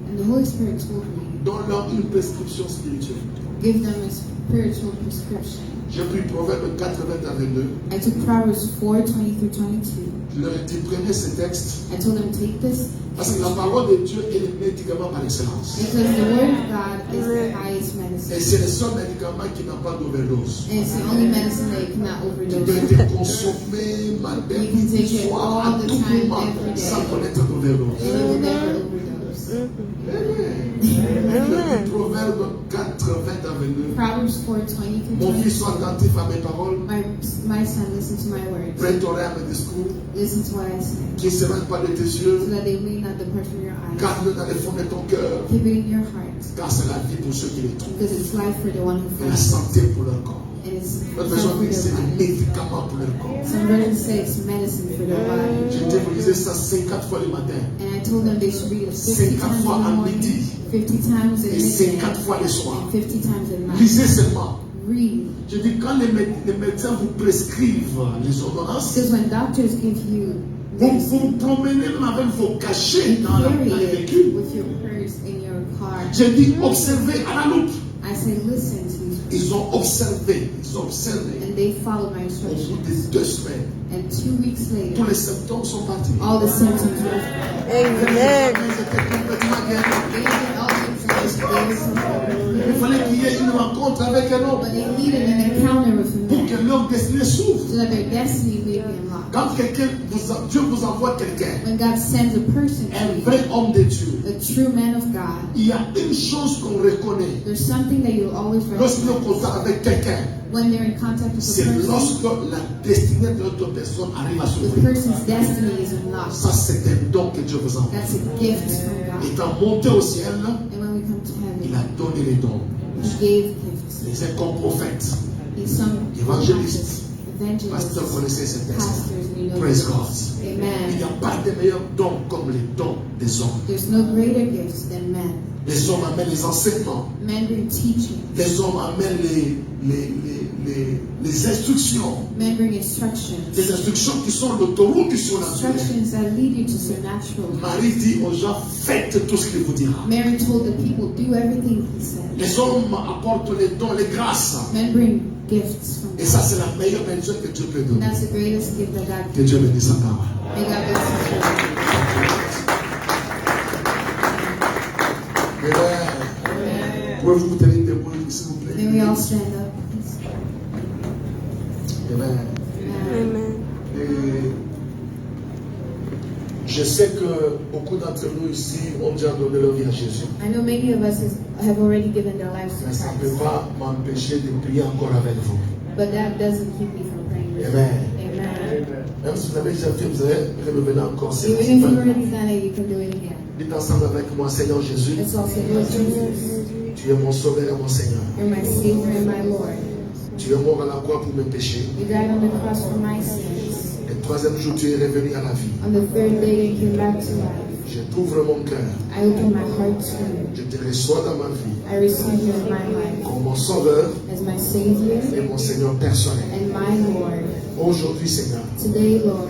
And the Holy Spirit told me, donne-leur une prescription spirituelle. give them a spiritual prescription. J'ai pris Proverbe 80 à 22. I took Proverbs 4:20-22. Je leur ai dit, prenez ces textes. I told them, take this. Parce que la parole de Dieu est le médicament par excellence. Because the Word of God is the highest Et medicine. c'est le seul médicament qui n'a pas d'overdose. And it's the only medicine that you cannot Tu overdose peux on. te consommer matin, You can take it soir, à all the tout time, moment, every day. sans connaître d'overdose. And you will never overdose. Amen. Le Proverbe 80 à 22. Proverbs Mon fils, 4:20-22. sois attentif à mes paroles. My son, listen to my words. Prête oreille à mes discours. Listen to what I say. Qui ne s'éloignent pas de tes yeux. So that they may not depart from your eyes. Garde-le dans les fonds de ton cœur. Keep it in your heart. Car c'est la vie pour ceux qui les trouvent. Because it's life for the one who Et la finds it. santé pour leur corps. And it's Notre health besoin for dit c'est their des body. médicaments pour leur corps. Some versions say it's medicine for their body. J'ai dit, vous lisez ça 50 fois le matin. And I told them they should read it 50 times in fois à the morning, midi. 50 times at Et 50 midnight, fois le soir. and 50 times at night. Lisez seulement. Read. Je dis, quand les médecins vous prescrivent les ordonnances, Because when doctors give you vous this, vous promenez même avec vos cachets you dans carry les it véhicules. with your purse in your car. J'ai dit, observez à la loupe. I say, listen to these people. Ils ont observé. And they followed my Au bout instructions. de 2 semaines, And 2 weeks tous later, les symptômes sont partis. all the symptoms were gone. Amen. C'était complètement guéri. They did all the things they were supposed Il fallait qu'il y ait une rencontre avec un homme But they needed an encounter with a pour man que leur destinée s'ouvre. so that their destiny may be unlocked. Quand Dieu vous envoie quelqu'un, When God sends a person un to you, vrai homme de Dieu, a true man of God, il y a une chose qu'on reconnaît there's something that you'll always lorsqu'il est en recognize contact avec quelqu'un. when they're in contact with a C'est person. lorsque la destinée de l'autre personne arrive à The s'ouvrir. person's destiny is unlocked. Ça, c'est un don que Dieu vous envoie. That's a gift from God. Étant monté au ciel, And when we come to il heaven, a donné les dons. He gave gifts. Les uns comme prophètes, He's some évangélistes, evangelists, pasteurs, connaissez ces textes. pastors, and you know Praise them. God. Il Amen. n'y a pas de meilleur don comme les dons des hommes. There's no greater gifts than men. Les hommes amènent les enseignements. Men bring teaching. Les hommes amènent les instructions. Men bring instructions. Des instructions qui sont l'autoroute du surnaturel. Instructions that lead you to supernatural. Marie dit aux gens, faites tout ce qu'il vous dira. Mary told the people, do everything he said. Les hommes apportent les dons, les grâces. Men bring gifts from Et ça, c'est la meilleure bénédiction que Dieu peut And donner. that's the greatest gift that God Que Dieu bénisse sa parole. May God bless you. Amen. Pouvez-vous vous tenir debout, s'il vous plaît? May we all stand up, please. Amen. Amen. Et je sais que beaucoup d'entre nous ici ont déjà donné leur vie à Jésus. I know many of us have already given their lives to Mais ça ne peut Christ. pas m'empêcher de prier encore avec vous. But that doesn't keep me from praying with you. Amen. Amen. Même si vous avez déjà fait, vous allez revenir encore. C'est Even if you've already done it, you can do it again. Dites ensemble avec moi, Seigneur Jésus, Let's all say, Lord Jesus, tu es mon sauveur et mon Seigneur. you're my Savior and my Lord. Tu es mort à la croix pour mes péchés. You died on the cross for my sins. Et le troisième jour, tu es revenu à la vie. On the third day, you came back to life. Je t'ouvre mon cœur. I open my heart to you. Je te reçois dans ma vie I receive you in my life comme mon sauveur as my Savior et mon Seigneur personnel. and my Lord. Aujourd'hui, Seigneur, Today, Lord,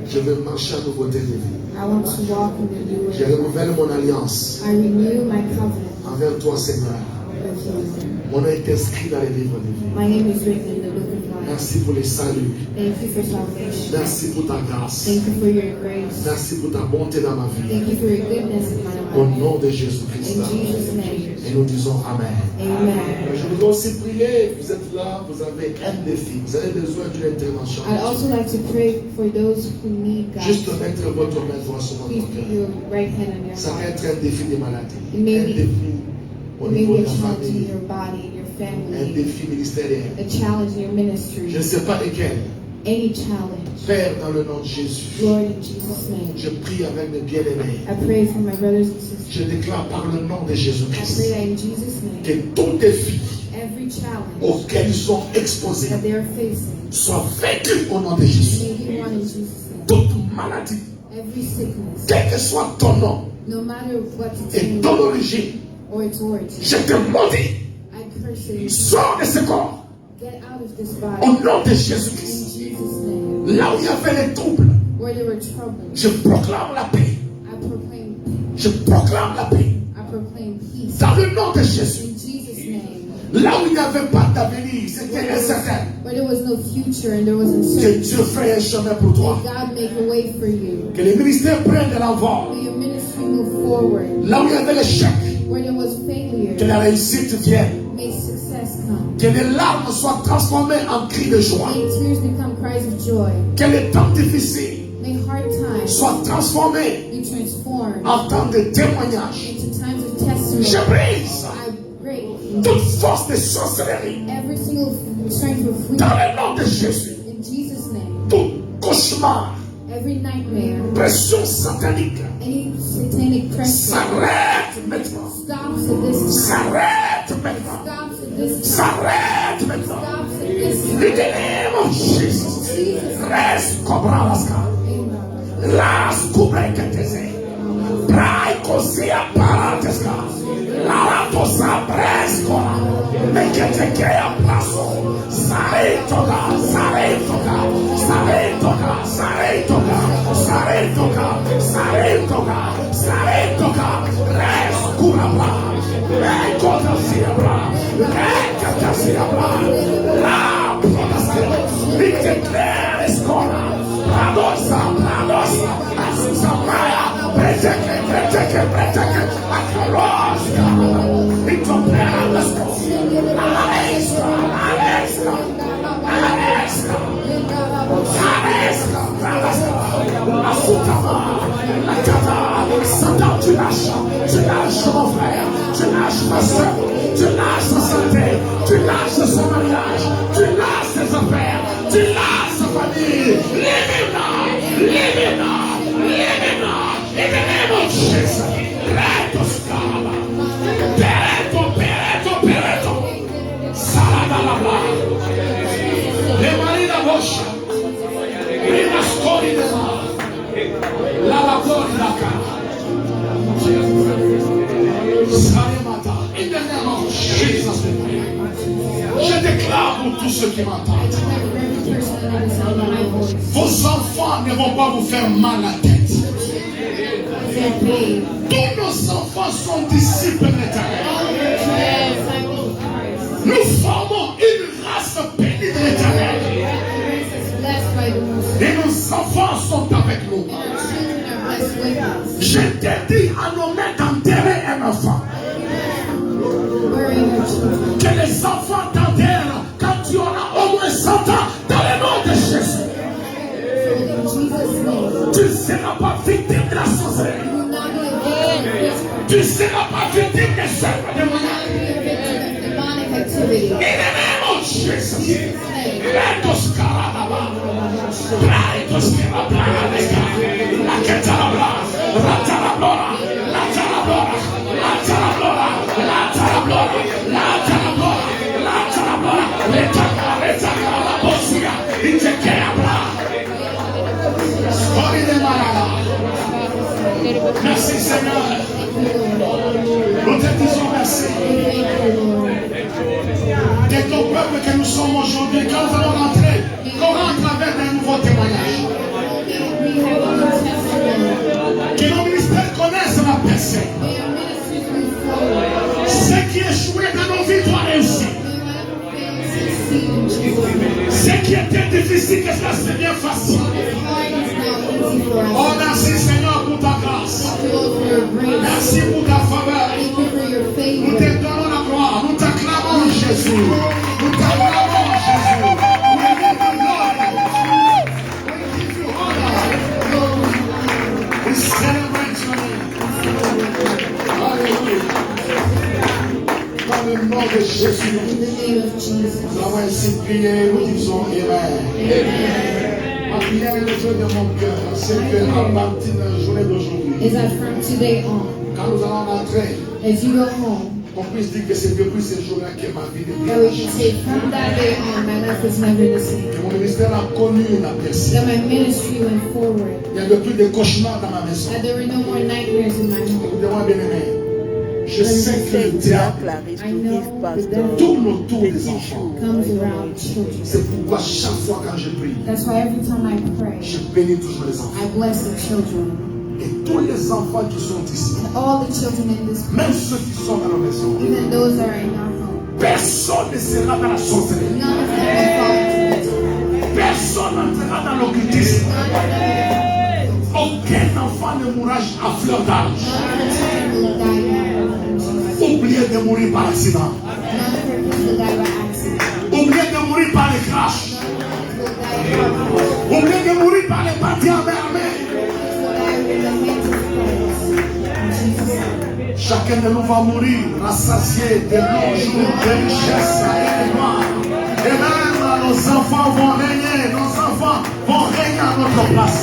je veux marcher à nouveauté de vie. I want to walk in the new Je way. renouvelle mon alliance I renew my covenant envers toi, Seigneur. with you. Mon nom est inscrit dans les livres de vie. My name is written in the book of life. Merci pour les saluts. Thank you for salvation. Merci pour ta grâce. Thank you for your grace. Merci pour ta bonté dans ma vie. Thank you for your goodness in my Au life. nom de Jésus-Christ. In Jesus' name, Et nous disons Amen. amen. Je voudrais aussi prier. Vous êtes là, vous avez un défi. Vous avez besoin d'une intervention. I'd also like to pray for those who need God. Juste mettre votre main droite sur votre Please put cœur. your right hand on your Ça va heart. être un défi de maladie. It may Un be- défi au It may niveau be de a la challenge in famille. your body, in your Un family, défi ministériel. a challenge in your ministry, Je ne sais pas lequel. any challenge. Père, dans le nom de Jésus, Lord, in Jesus' name, je prie avec mes bien-aimés. I pray for my brothers and sisters. Je déclare par le nom de I Jésus-Christ pray that in Jesus' name, que tout défi every challenge auquel ils sont exposés that they are facing, soit vaincu au nom de Jésus. may be won in Jesus' name. Toute maladie, Every sickness, quel que soit ton nom no matter what its et name ton origine, or its origin, je te maudis. I curse it. Sors de ce corps Get out of this au body nom de in Jésus-Christ. Jesus' name. Là où il y avait les troubles, Where there were troubles, je proclame la paix. I proclaim, Je proclame la paix. I proclaim peace Dans le nom de Jésus. in Jesus' name. Là où il n'y avait pas d'avenir, c'était incertain. Where there was no future and there was Que uncertainty, Dieu fait un chemin pour toi. may God make a way for you. Que les ministères prennent de l'avant. May your ministry move forward. Là où il y avait l'échec, Where there was failure, que la réussite vienne. may success come. Que les larmes soient transformées en cris de joie. May tears become cries of joy. Que les temps difficiles May hard times soient transformés be transformed en temps de témoignage. into times of Je testimony. brise I break toute force de sorcellerie every single strength of freedom dans le nom de Jésus. in Jesus' name. Tout cauchemar, Every nightmare, pression satanique any satanic pressure s'arrête maintenant. stops at this time. S'arrête maintenant. Stops at this time. S'arrête maintenant. Stops at this In time. the name of Jesus. Res cobra lasca. Amen. Las cubre que te se. Brai cosia paratesca. La tosa brescola. Me que te crea plazo. Sare toca, sare toca, sare toca, sare toca, sare toca, sare toca, sare toca. Res cura bra. Me contra siabra. Me contra siabra. La protesta. Me que crea escola. Pradosa, pradosa. Asusa praia. Preteke, preteke, preteke. Akarosca. Intopera l'esco. Alesca, alesca. Alesca. Alesca, alesca. Asutama. Lakata. Satan, tu lâches mon frère. Tu lâches ma soeur. Tu lâches sa santé. Tu lâches son mariage. Tu lâches ses affaires. Tu lâches sa famille. Living in the name of Jesus. Reto scala. Pereto. Salada la bla. Le marina boscia. Rina scoli de ma. La lavori la cara. Salimata. In the name of Jesus. Je déclare pour tous ceux qui m'entendent. Vos enfants ne vont pas vous faire mal à la tête. Tous nos enfants sont disciples éternels. Nous formons une race bénie de l'Éternel. Et nos enfants sont avec nous. Je t'ai dit à nos mains d'enterrer un enfant. Que les enfants t'enterrent quand tu auras au moins 100 ans dans le nom de Jésus. Tu ne seras pas victime de la sorcellerie. Tu ne seras pas victime des œuvres démoniaques. In the name of Jesus. Let us carababa. Let us carababa. La ketalabla. La talablora. La talablora. La talablora. La talablora. La talablora. La talablora. Letaka. Letaka. La bosia. Intekeabla. Sorry de malala. Merci Seigneur. Nous te disons merci. De ton peuple que nous sommes aujourd'hui, quand nous allons rentrer, qu'on rentre avec un nouveau témoignage. Que nos ministères connaissent la percée. Ce qui échouait dans nos vies doit réussir. Ce qui était difficile, que cela devient facile. Oh, merci Seigneur pour ta grâce. Merci pour ta faveur. Nous te donnons la gloire. Nous t'acclamons Jésus. Nous t'acclamons Jésus. We give you glory. We give you honor. We celebrate your name. Alléluia. Dans le nom de Jésus. Nous avons ainsi prié. Nous disons Amen. Ma prière est le feu de mon cœur. C'est que à partir de la journée d'aujourd'hui, quand nous allons rentrer, as you go home, on puisse dire que c'est depuis ce jour-là que ma vie that devient we can say from that day on, my life was never the same. que mon ministère a connu une aperçue. That my ministry went forward. Il n'y avait plus de cauchemars dans ma maison. That there were no more nightmares in my home. Écoutez-moi bien aimé. Je sais que le diable tourne autour des enfants. Comes around children. C'est pourquoi chaque fois quand je prie, That's why every time I pray, je bénis toujours les enfants. I bless the children. Et tous les enfants qui sont ici, And all the children in this même ceux qui sont dans la maison, even those that are in our home. personne ne sera dans la sorcellerie. None of them will fall into the tomb. Personne n'entrera dans l'occultisme. None of them Aucun enfant ne mourra à fleur d'âge. will die young. Oubliez de mourir par accident. None of them will die by accident. Oubliez de mourir par les crashs. Oubliez de mourir par les parties en mer. Chacun de nous va mourir rassasié de longs jours de richesse et de gloire. Et même nos enfants vont régner. Nos enfants vont régner à notre place.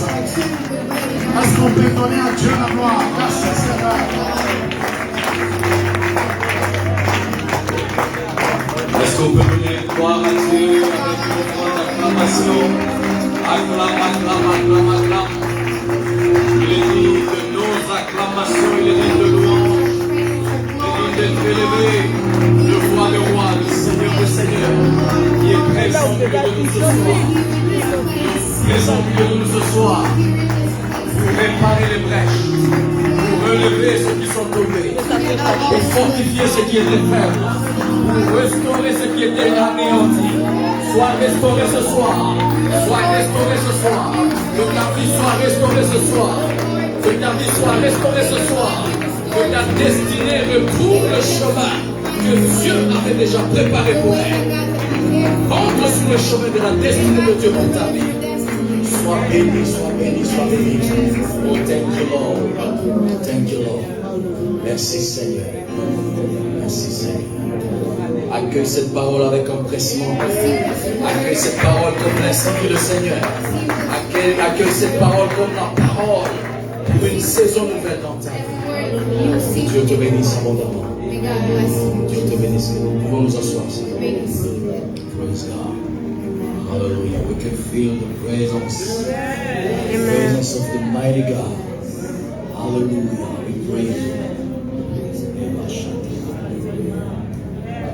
Est-ce qu'on peut donner à Dieu la gloire? Merci Seigneur. Est-ce qu'on peut donner gloire à Dieu avec une grande acclamation? Acclame, acclame, acclame, acclame. Il est dit de nos acclamations, il est dit de louange, il est dit d'être élevé, le roi des rois, le Seigneur des seigneurs, qui est présent au milieu de nous ce soir. Présent au milieu de nous ce soir, pour réparer les brèches, pour relever ceux qui sont tombés, pour fortifier ceux qui étaient faibles, pour restaurer ce qui était anéanti. Sois restauré ce soir. Sois restauré ce soir. Que ta vie soit restaurée ce soir. Que ta vie soit restaurée ce soir. Que ta destinée retrouve le chemin que Dieu avait déjà préparé pour elle. Entre sur le chemin de la destinée de Dieu pour ta vie. Sois béni, sois béni, sois béni. Oh, thank you, Lord. Thank you, Lord. Merci, Seigneur. Merci, Seigneur. Accueille cette parole avec empressement. Accueille cette parole comme l'institut le Seigneur. Accueille cette parole comme la parole pour une saison nouvelle dans ta vie. Dieu te bénisse abondamment. Dieu te bénisse. Nous pouvons nous asseoir. Praise God. Hallelujah. We can feel the presence of the mighty God. Hallelujah. We praise you.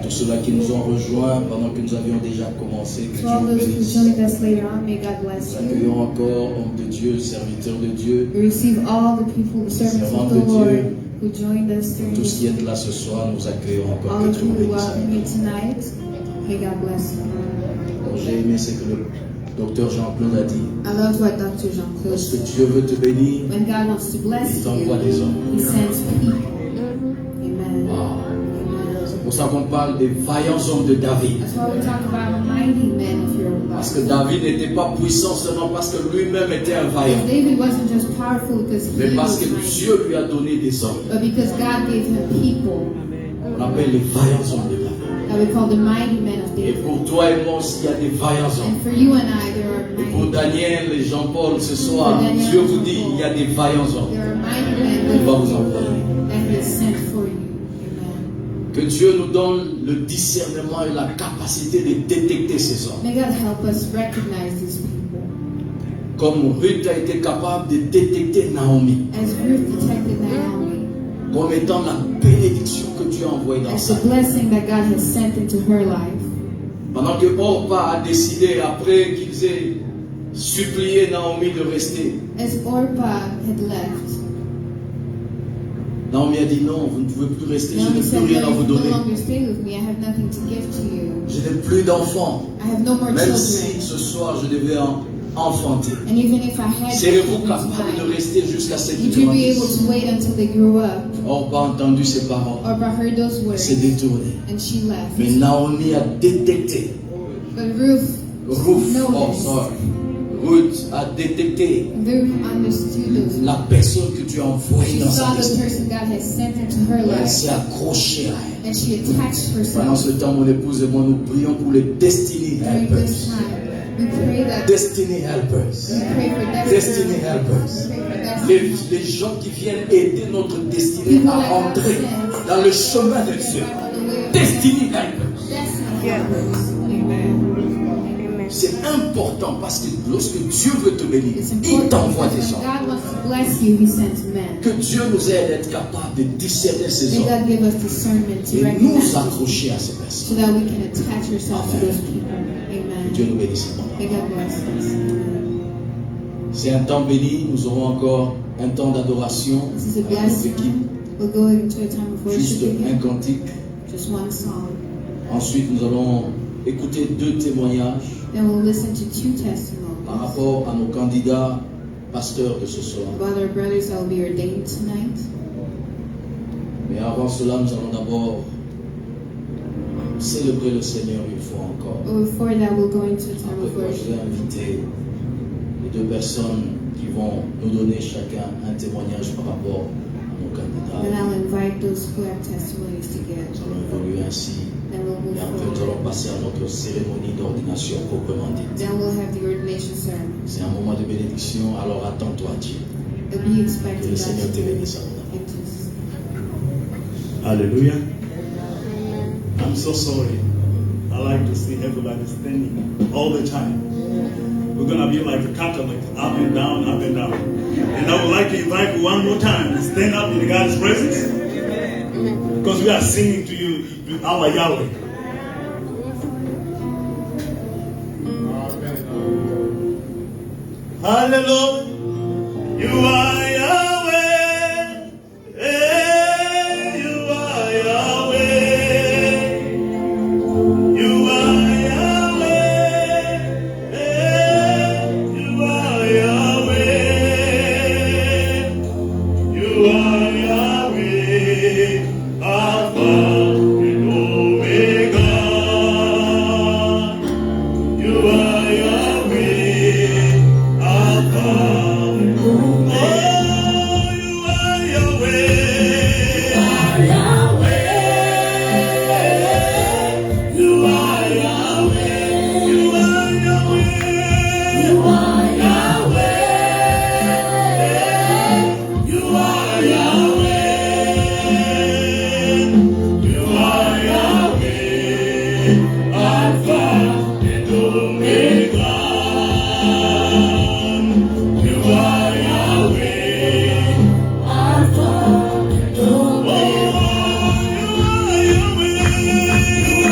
tous ceux-là qui nous ont rejoints pendant que nous avions déjà commencé, que To all Dieu nous those who bénisse. joined us later on, may God bless Nous you. accueillons encore hommes de Dieu, serviteurs de Dieu, We receive all the people, the servants of the Lord who joined us during tous this. qui êtes là ce soir, nous accueillons encore. All Que of Dieu you vous who bénisse. welcome you tonight, may God bless you. Donc, j'ai aimé ce que le docteur Jean-Claude a dit. I loved what Dr. Jean-Claude Lorsque said. Dieu veut te bénir, When God wants to bless il t'envoie you, des hommes. He sends people. Amen. Ah. Amen. C'est pour ça qu'on parle des vaillants hommes de David. That's why we talk about mighty men of your Parce life. que David n'était pas puissant seulement parce que lui-même était un vaillant, David wasn't just powerful because mais he parce was que mighty, Dieu lui a donné des hommes. but because God gave him people On appelle les vaillants hommes de David. that we call the mighty men of Et David. pour toi et moi aussi, il y a des vaillants hommes. And for you and I, there are Et pour mighty, Daniel et Jean-Paul ce soir, Pour Daniel Dieu et vous dit, Jean-Paul. il y a des vaillants hommes. there are mighty men Il va vous that envoyer. He has sent for you. Amen. Que Dieu nous donne le discernement et la capacité de détecter ces hommes. May God help us recognize these people. Comme Ruth a été capable de détecter Naomi As Ruth detected Naomi, comme étant la bénédiction que Dieu a envoyée dans as sa the vie. blessing that God has sent into her life. Pendant que Orpa a décidé, après qu'ils aient supplié Naomi de rester, As Orpah had left, Naomi a dit non, vous ne pouvez plus rester, je Naomi n'ai said, plus rien à "No, vous you no donner. longer stay with me. I have nothing to give to you. Je n'ai plus d'enfants, I have no more même si children. ce soir je devais enfanter. And even if I had Serez-vous children capable de tonight, rester jusqu'à ce qu'ils would you be able grandissent? to wait until they grew up?" Orpa a entendu ses parents, Orpah heard those words s'est détournée. and she left. Mais Naomi a détecté, But Ruth Ruth a détecté understood those. la personne que tu as envoyée She dans sa saw the destinée. person God had sent into her Elle life, s'est accrochée à elle. and she attached Pendant herself. ce temps, mon épouse et moi, nous prions pour les Destiny During Helpers. this time, we pray that Destiny Helpers. we pray for Destiny destiny. Helpers. We pray for destiny. Les gens qui viennent aider notre destinée à rentrer dans le chemin de Dieu. Destiny Helpers. Destiny helpers. Amen. C'est important parce que lorsque Dieu veut te bénir, It's il important t'envoie des because gens. when God wants to bless you, He sends men. Que Dieu nous aide à être capable de discerner ces May hommes God give us discernment to et nous recognize them accrocher à ces so personnes. that we can attach ourselves to those people. Que Dieu Amen. nous bénisse. May God bless us. C'est un temps béni. Nous aurons encore un temps d'adoration This is a avec notre équipe. blessing. We'll go into a time of Juste worship un again. cantique. Just one song. Ensuite, nous allons écouter 2 témoignages Then we'll listen to 2 par testimonies rapport à nos candidats pasteurs de ce soir. about our brothers that will be ordained tonight. Mais avant cela, nous allons d'abord célébrer le Seigneur une fois encore. But before that, we'll go into a time Après of quoi, je vais worship. inviter les 2 personnes qui vont nous donner chacun un témoignage par rapport à nos Then candidats. I'll invite those who have testimonies to give. Nous allons évoluer ainsi. Then we'll move Et après, nous forward. allons passer à notre cérémonie d'ordination proprement dite. Then we'll have the ordination ceremony. C'est un moment de bénédiction, alors attends-toi à Dieu. But be Que expecting le God Seigneur te to bénisse abondamment. and just Hallelujah. I'm so sorry. I like to see everybody standing all the time. We're going to be like a Catholic, up and down, up and down. And I would like to invite you one more time to stand up in God's presence. Because we are singing to you, to our Yahweh. Hallelujah. You are Yahweh. Hey, you are Yahweh. You are Yahweh. Hey, you are Yahweh. You are Yahweh. Alpha and Omega. You are Yahweh. Alpha and Omega. Oh, you are Yahweh. You are Yahweh. You are Yahweh. You are Yahweh. You are Yahweh. You are Yahweh. Alpha and Omega. You are Yahweh. Alpha and Omega. Oh, you are Yahweh. You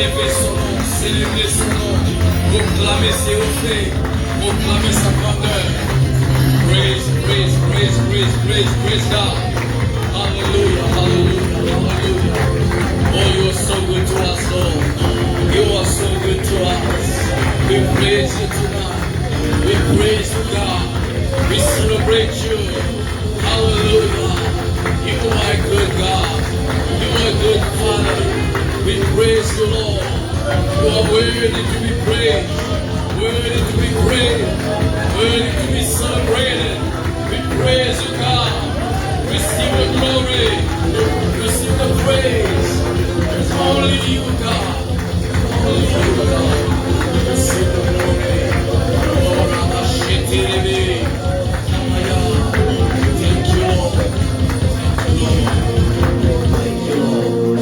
Élevez son nom, célébrez son nom, proclamez ses hauts faits, proclamez sa grandeur. Praise, praise, praise, praise, praise, praise God. Hallelujah, hallelujah, hallelujah. Oh, you are so good to us, Lord. You are so good to us. We praise you tonight. We praise you, God. We celebrate you. Hallelujah. You are a good God. You are a good Father. We praise you, Lord. You are worthy to be praised. Worthy to be praised. Worthy to be celebrated. We praise you, God. Receive the glory. Receive the praise. It's only you, God. Only you, God. Receive the glory. Oh, Rabashitiribi. Thank you, Lord. Thank you, Lord. Thank you, Lord.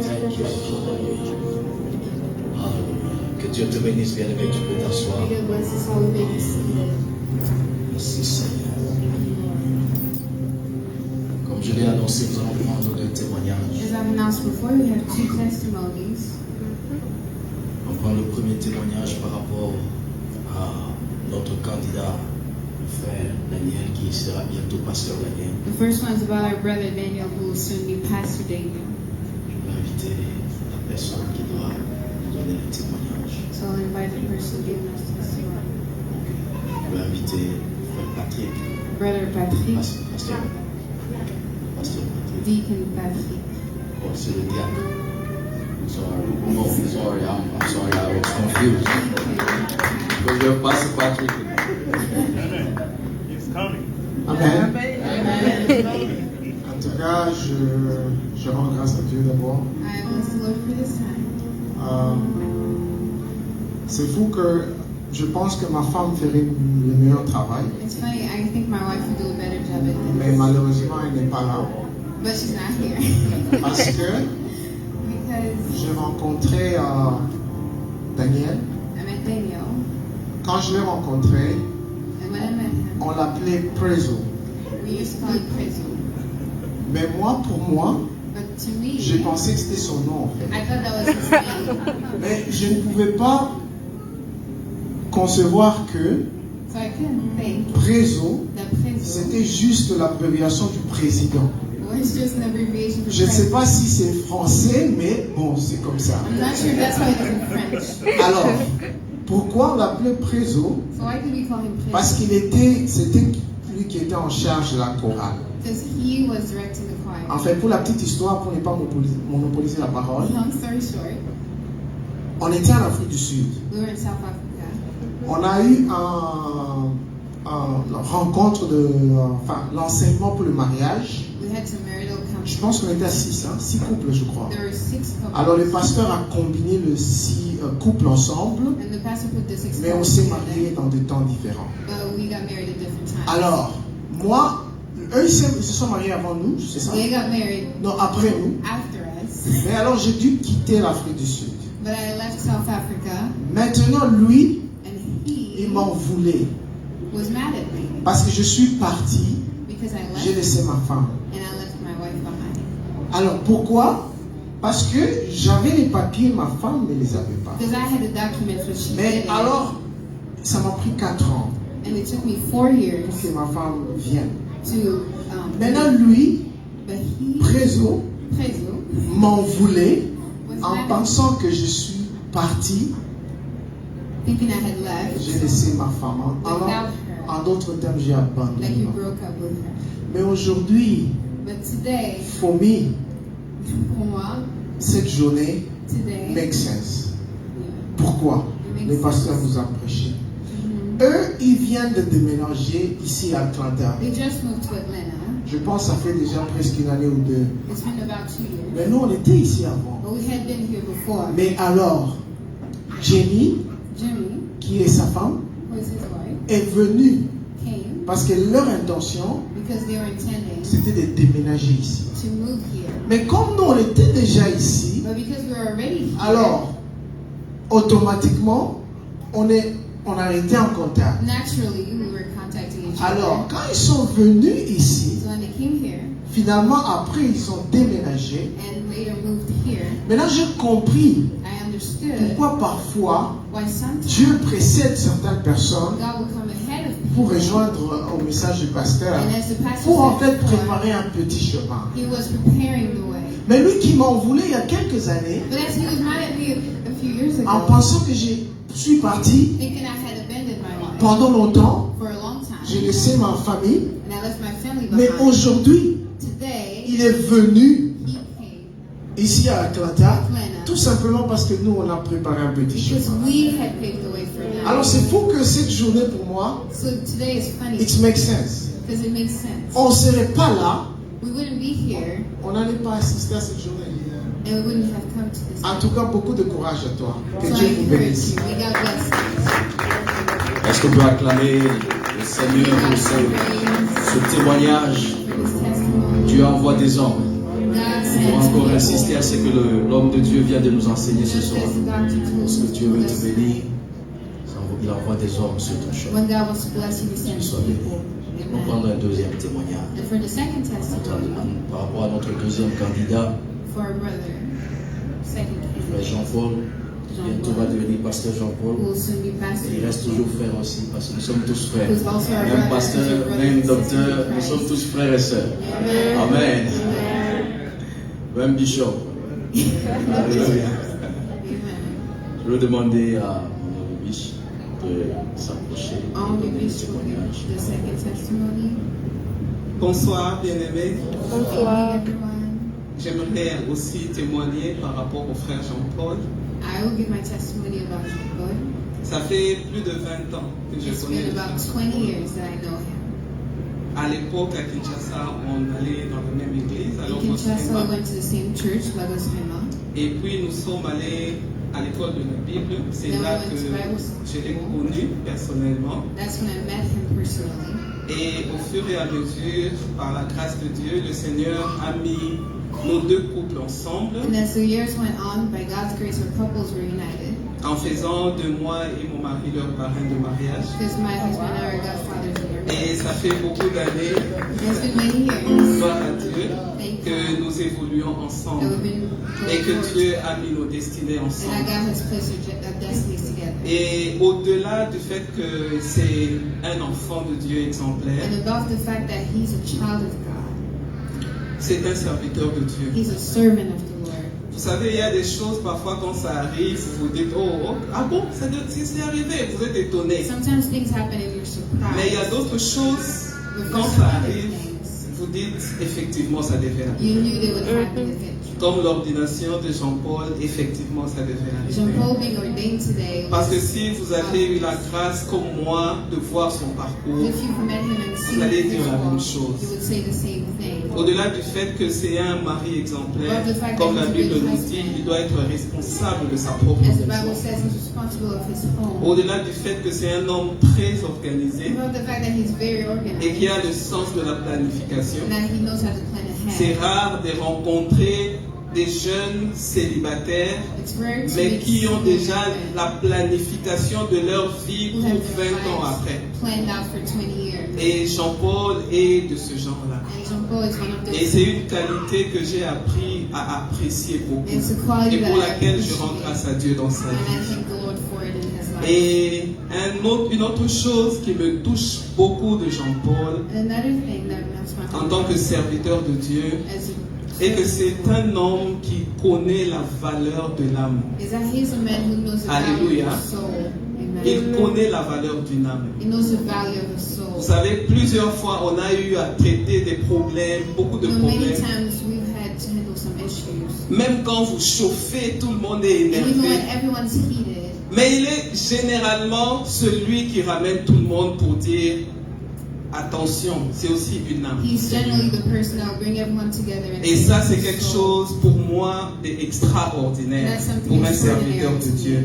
Thank you, Lord. Hallelujah. Que Dieu te bénisse, bien-aimé. Tu peux t'asseoir. May God bless us all. We may be seated. Merci, Seigneur. Comme je l'ai annoncé, nous allons prendre des témoignages. As I've announced before, we have 2 testimonies. On prend le premier témoignage par rapport à notre candidat, le frère Daniel, qui sera bientôt pasteur Daniel. The first one is about our brother Daniel, who will soon be Pastor Daniel. Je vais inviter la personne qui doit nous donner le témoignage. So I'll invite the person giving us testimony. Je vais inviter frère Patrick, Brother Patrick, pasteur Patrick. Deacon Patrick. Oh, c'est le diacre. Sorry. Oh, sorry, I'm sorry, I was confused. Because you're Pastor Patrick. Amen. It's coming. Amen. En tout cas, je rends grâce à Dieu d'abord. I bless the Lord for this time. C'est fou que je pense que ma femme ferait le meilleur travail, It's funny, I think my wife would do a better job at mais this, malheureusement, elle n'est pas là. but she's not here. Parce que Because j'ai rencontré Daniel. I met Daniel, Quand je l'ai rencontré, and when I met him, on l'appelait Prezo. we used to call him Prezo. Mais moi, pour moi, But to me, j'ai pensé que c'était son nom en fait. I thought that was his name. Mais je ne pouvais pas concevoir que So I couldn't think Prezo, that Prezo c'était juste l'abréviation du président. was just an abbreviation for Je ne sais president. pas si c'est français, mais bon, c'est comme ça. I'm not sure if that's why it was in French. Alors, pourquoi on l'appelait Prezo? So why did we call him Parce Prezo? c'était lui qui était en charge de la chorale. Because he was directing the choir. En fait, pour la petite histoire, pour ne pas monopoliser la parole, Long story short, on était en Afrique du Sud. we were in South Africa. On a eu une rencontre l'enseignement pour le mariage. We had some marital Je counseling. pense qu'on était à 6 couples, je crois. There were 6 couples. Alors le pasteur a combiné les 6 couples ensemble, And the pastor put the 6 mais on couples s'est together. mariés dans des temps différents. But we got married at different times. Alors, moi, eux, ils se sont mariés avant nous, c'est ça? They got married Non, après nous. after us. Mais alors, j'ai dû quitter l'Afrique du Sud. But I left South Africa, Maintenant, lui, and il he m'en voulait. was mad at me Parce que je suis parti, because I j'ai left laissé ma femme. and I left my wife behind. Alors, pourquoi? Parce que j'avais les papiers, ma femme ne les avait pas. Because I had the documents which she Mais didn't. alors, ça m'a pris 4 ans And it took me 4 years pour que ma femme vienne. to. Maintenant, lui, But he, Prezo, Prezo, m'en voulait was en mad at me, pensant que je suis parti, thinking I had left j'ai laissé ma femme. without her, En d'autres termes, j'ai abandonné. like you ma femme. broke up with her. Mais aujourd'hui, But today, for me, pour moi, cette journée today, make sense. yeah, Pourquoi? it makes Le pasteur sense. vous a prêché. Mhm. Eux, ils viennent de déménager ici à Atlanta. They just moved to Atlanta. Je pense que ça fait déjà presque une année ou 2. It's been about 2 years. Mais nous, on était ici avant. But we had been here before. Mais alors, Jenny, Jimmy, qui est sa femme, who is his wife, est venue came parce que leur intention, because they were intending c'était de déménager ici. to move here. Mais comme nous, on était déjà ici, But because we were already here, alors, automatiquement, on a été en contact. naturally we were contacting each Alors, other. quand ils sont venus ici, So when they came here finalement, après, ils ont déménagé. and later moved here, Maintenant, j'ai compris I understood pourquoi parfois why sometimes Dieu précède certaines personnes God will come ahead of pour people. rejoindre au message du pasteur, And as the pastor pour en said fait before, préparer un petit chemin. he was preparing the way. Mais lui qui m'en voulait il y a quelques années, But as he was mad at me a few years en ago, pensant que je suis parti thinking I had abandoned my life pendant longtemps, for a long j'ai time, laissé ma famille, and I left my family mais behind. aujourd'hui, Today, il est venu he came ici à Atlanta, tout simplement parce que nous, on a préparé un petit because chemin. we had paved the way for him. Alors c'est fou que cette journée pour moi, So today is funny it makes sense. because it makes sense. On ne serait pas là, We wouldn't be here, on n'allait pas assister à cette journée. and we wouldn't have come to this. En tout cas, beaucoup de courage à toi. Que So Dieu I vous encourage bénisse. you. May God bless you. Est-ce qu'on peut acclamer le Seigneur pour ce témoignage? For this testimony. Dieu envoie des hommes God pour sends encore people. insister à ce que l'homme de Dieu vient de nous enseigner ce Just soir. as the doctor told Lorsque Dieu veut te us, bénir, il envoie des hommes sur ton chemin. when God wants to bless you, He sends Sois béni. people. On va Amen. prendre un deuxième témoignage. And for the second testimony, Par rapport à notre deuxième candidat, for our brother, second frère candidate, Jean-Paul, bientôt va devenir pasteur Jean-Paul. who will soon be pastor. Et il reste toujours frère aussi, parce que nous sommes tous frères. Who's also our Même brother, pasteur, who's our brother même and sister docteur, in nous Christ. sommes tous frères et sœurs. Amen. Amen. Amen. Même bishop. Alléluia. Amen. Je veux demander à mon biche de s'approcher All et the donner le bishop will give témoignage. the second testimony. Bonsoir, bien-aimés. Bonsoir. Everyone. J'aimerais aussi témoigner par rapport au frère Jean-Paul. I will give my testimony about Jean-Paul. Ça fait plus de 20 ans que je It's connais been le about frère 20 Jean-Paul. years that I know him. À l'époque, à Kinshasa, on allait dans la même église, In alors Kinshasa, we went to the same church, Lagos Rema. Et puis nous sommes allés à l'école de la Bible. C'est Then we là went que to Bible je l'ai school. connu personnellement. That's when I met him personally. Et au fur et à mesure, par la grâce de Dieu, le Seigneur a mis nos deux couples ensemble And as the years went on, by God's grace, our couples were united. en faisant de moi et mon mari leur parrain de mariage. Because my husband and I are godfathers in our marriage. Et ça fait beaucoup d'années, It's been many years gloire à Dieu, Thank que God nous évoluons that ensemble we've been et going que forward. Dieu a mis nos destinées And that ensemble. God has placed our destinies together. Et au-delà du fait que c'est un enfant de Dieu exemplaire, And above the fact that he's a child of God, c'est un serviteur de Dieu. he's a servant of the Lord. Vous savez, il y a des choses, parfois quand ça arrive, vous vous dites, oh, ah bon, c'est arrivé, vous êtes étonné. Sometimes things happen and you're surprised. Mais il y a d'autres choses, But quand for ça some other arrive, things, vous dites, effectivement, ça devait arriver. you knew they would happen eventually. Comme l'ordination de Jean-Paul, effectivement, ça devait arriver. Jean-Paul being ordained today, Parce que si vous avez eu la grâce, comme moi, de voir son parcours, if you've met him and seen vous allez his dire la même walk, chose. you would say the same thing. Au-delà du fait que c'est un mari exemplaire, comme la Bible nous dit, il doit être responsable de sa propre As the Bible maison. says, he's responsible of his home. Au-delà du fait que c'est un homme très organisé About the fact that he's very et qui organized a le sens de la planification, and that he knows how to plan c'est ahead. rare de rencontrer des jeunes célibataires, It's rare to mais meet qui ont single déjà men la planification de leur vie who pour have 20 their ans lives après. planned out for 20 years. Et Jean-Paul est de ce genre-là. And Jean-Paul is one of Et those. c'est une qualité que j'ai appris à apprécier beaucoup It's a quality et pour that I laquelle je rends appreciate. grâce à Dieu dans sa And I vie. thank the Lord for it in his life. Et une autre chose qui me touche beaucoup de Jean-Paul And another thing that melts my en heart tant que serviteur de Dieu as a est que c'est un homme qui connaît la valeur de l'âme. is that he's a man who knows the value Alléluia. of the soul. Amen. Il connaît la valeur d'une âme. He knows the value of the soul. Vous savez, plusieurs fois on a eu à traiter des problèmes, beaucoup de You know, many problèmes. times we've had to handle some issues. Même quand vous chauffez, tout le monde est And even when énervé. everyone's heated, Mais il est généralement celui qui ramène tout le monde pour dire attention, c'est aussi une âme. he's generally the person that will bring everyone together. And Et say, ça, c'est "This is quelque soul." chose pour moi d'extraordinaire That's something pour un extraordinary serviteur to de me. Dieu.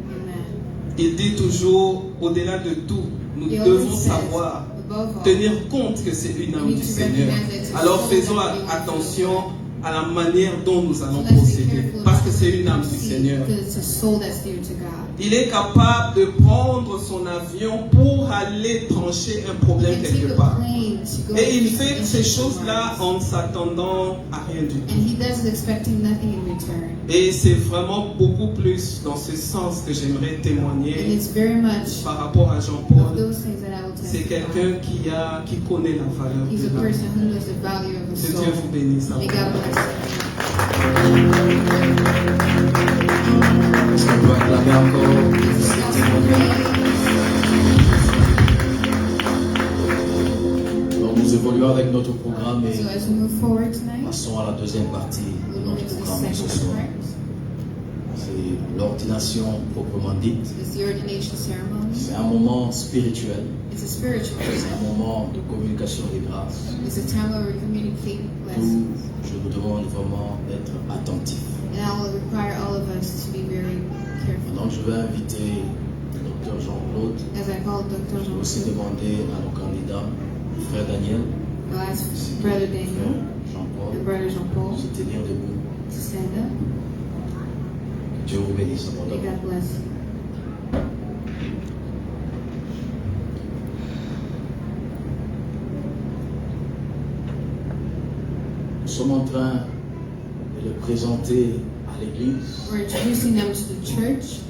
Amen. Il dit toujours, au-delà de tout, nous He always devons says, savoir, above all, tenir compte que c'est une âme we need du to Seigneur. recognize that it's Alors soul faisons that belongs to attention à la manière dont nous allons Let's be procéder. careful Parce about que c'est what une âme we du see, Seigneur. because it's a soul that's dear to God. Il est capable de prendre son avion pour aller trancher un You problème can take quelque a part. plane to go Et il to fait ces issue choses-là somewhere. en ne s'attendant à rien du tout. And he does it expecting nothing in return. Et c'est vraiment beaucoup plus dans ce sens que j'aimerais And témoigner it's very much par rapport à of Jean-Paul. those things that I will C'est testify. quelqu'un qui connaît la valeur He's de a l'âme. person who knows the value of a Que soul. Dieu vous bénisse. May God bless Est-ce qu'on peut acclamer encore ce témoignage? Alors nous évoluons avec notre programme you. et So as we move forward tonight, passons à la deuxième partie de we'll move notre into the programme ce second soir. part. C'est l'ordination proprement dite. It's the ordination ceremony. C'est un moment spirituel. It's a spiritual C'est un moment de communication des grâces. It's a time where we communicate Où blessings. je vous demande vraiment d'être attentif. And I will require all of us to be very careful. Donc je vais inviter le Dr Jean-Claude. As I call Dr. Je vais aussi Jean-Paul, demander à nos candidats, frère Daniel, I'll ask ainsi que Brother frère Daniel and Jean-Paul, Brother Jean-Paul de se tenir debout. to stand up. Dieu vous bénisse May abondamment. God bless you. Nous sommes en train de le présenter à l'église We're introducing them to the church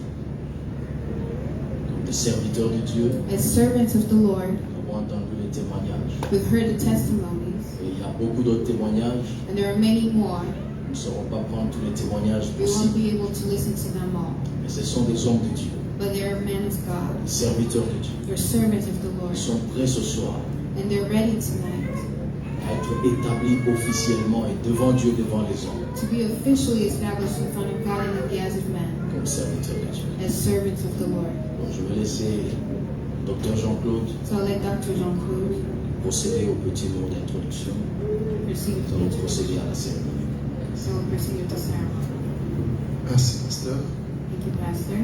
comme des serviteurs de Dieu. as servants of the Lord. Nous avons entendu les témoignages. We've heard the testimonies, Et il y a beaucoup d'autres témoignages. and there are many more. Nous ne saurons pas prendre tous les témoignages We won't possibles. be able to listen to them all. Mais ce sont des hommes de Dieu, But they are men of God. des serviteurs de Dieu. They're servants of the Ils Lord. sont prêts ce soir And they're ready tonight à être établis officiellement et devant Dieu, devant les hommes, to be officially established in front of God and in the eyes of men comme serviteurs de Dieu. as servants of the Lord. Donc je vais laisser Dr Jean-Claude So I'll let Dr. Jean-Claude procéder au petit mot d'introduction. proceed Nous allons with procéder à la cérémonie. So we'll proceed with the ceremony. Merci, pasteur. Thank you, Pastor.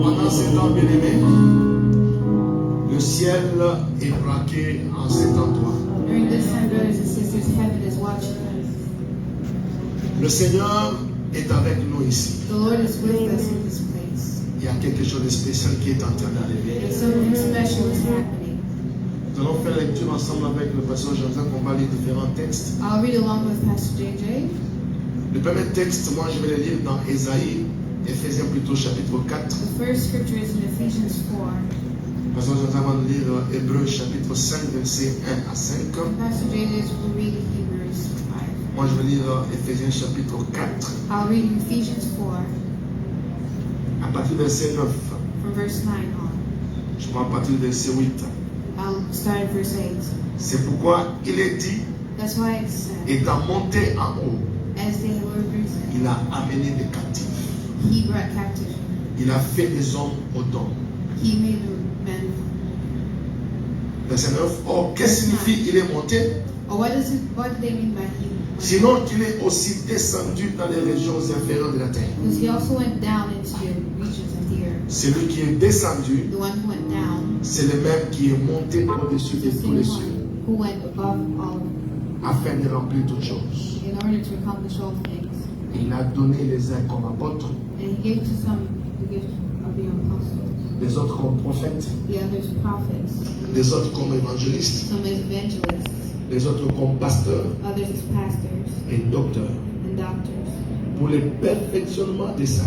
Pendant ces temps, bien-aimés, le ciel est braqué en cet endroit. During this time, brothers and sisters, heaven is watching us. Le Seigneur est avec nous ici. The Lord is with us in this place. Il y a quelque chose de spécial qui est en train d'arriver. And something special is happening. Nous allons faire lecture ensemble avec le pasteur Jean-Jacques. On va lire différents textes. I'll read along with Pastor JJ. Le premier texte, moi je vais le lire dans Ésaïe, Éphésiens plutôt, chapitre 4. The first scripture is in Ephesians 4. Pasteur Jean-Jacques va lire Hébreux, chapitre 5, versets 1 à 5. Pastor JJ will read Hebrews 5. Moi je vais lire Éphésiens, chapitre 4, I'll read Ephesians 4 à partir du verset 9. from verse 9 on. Je prends à partir du verset 8. I'll start at verse 8. C'est pourquoi il est dit, That's why it said, étant monté en haut, as they were risen, il a amené des captifs. he brought captive. Il a fait des hommes aux dons. He made men. Verset 9. Or, qu'est-ce que signifie il est monté? Or what do they mean by he? Sinon qu'il est aussi descendu dans les régions inférieures de la terre. Because he also went down into the regions of the earth. Celui qui est descendu, The one who went down c'est le même qui est monté au-dessus is de the tous les same cieux, one who went above all afin de remplir toutes choses. in order to accomplish all things. Il a donné les uns comme apôtres, And he gave to some the gift of being apostles, les autres comme prophètes, the others prophets, les autres comme évangélistes, some as evangelists, les autres comme pasteurs others as pastors et docteurs, and doctors, pour le perfectionnement des saints,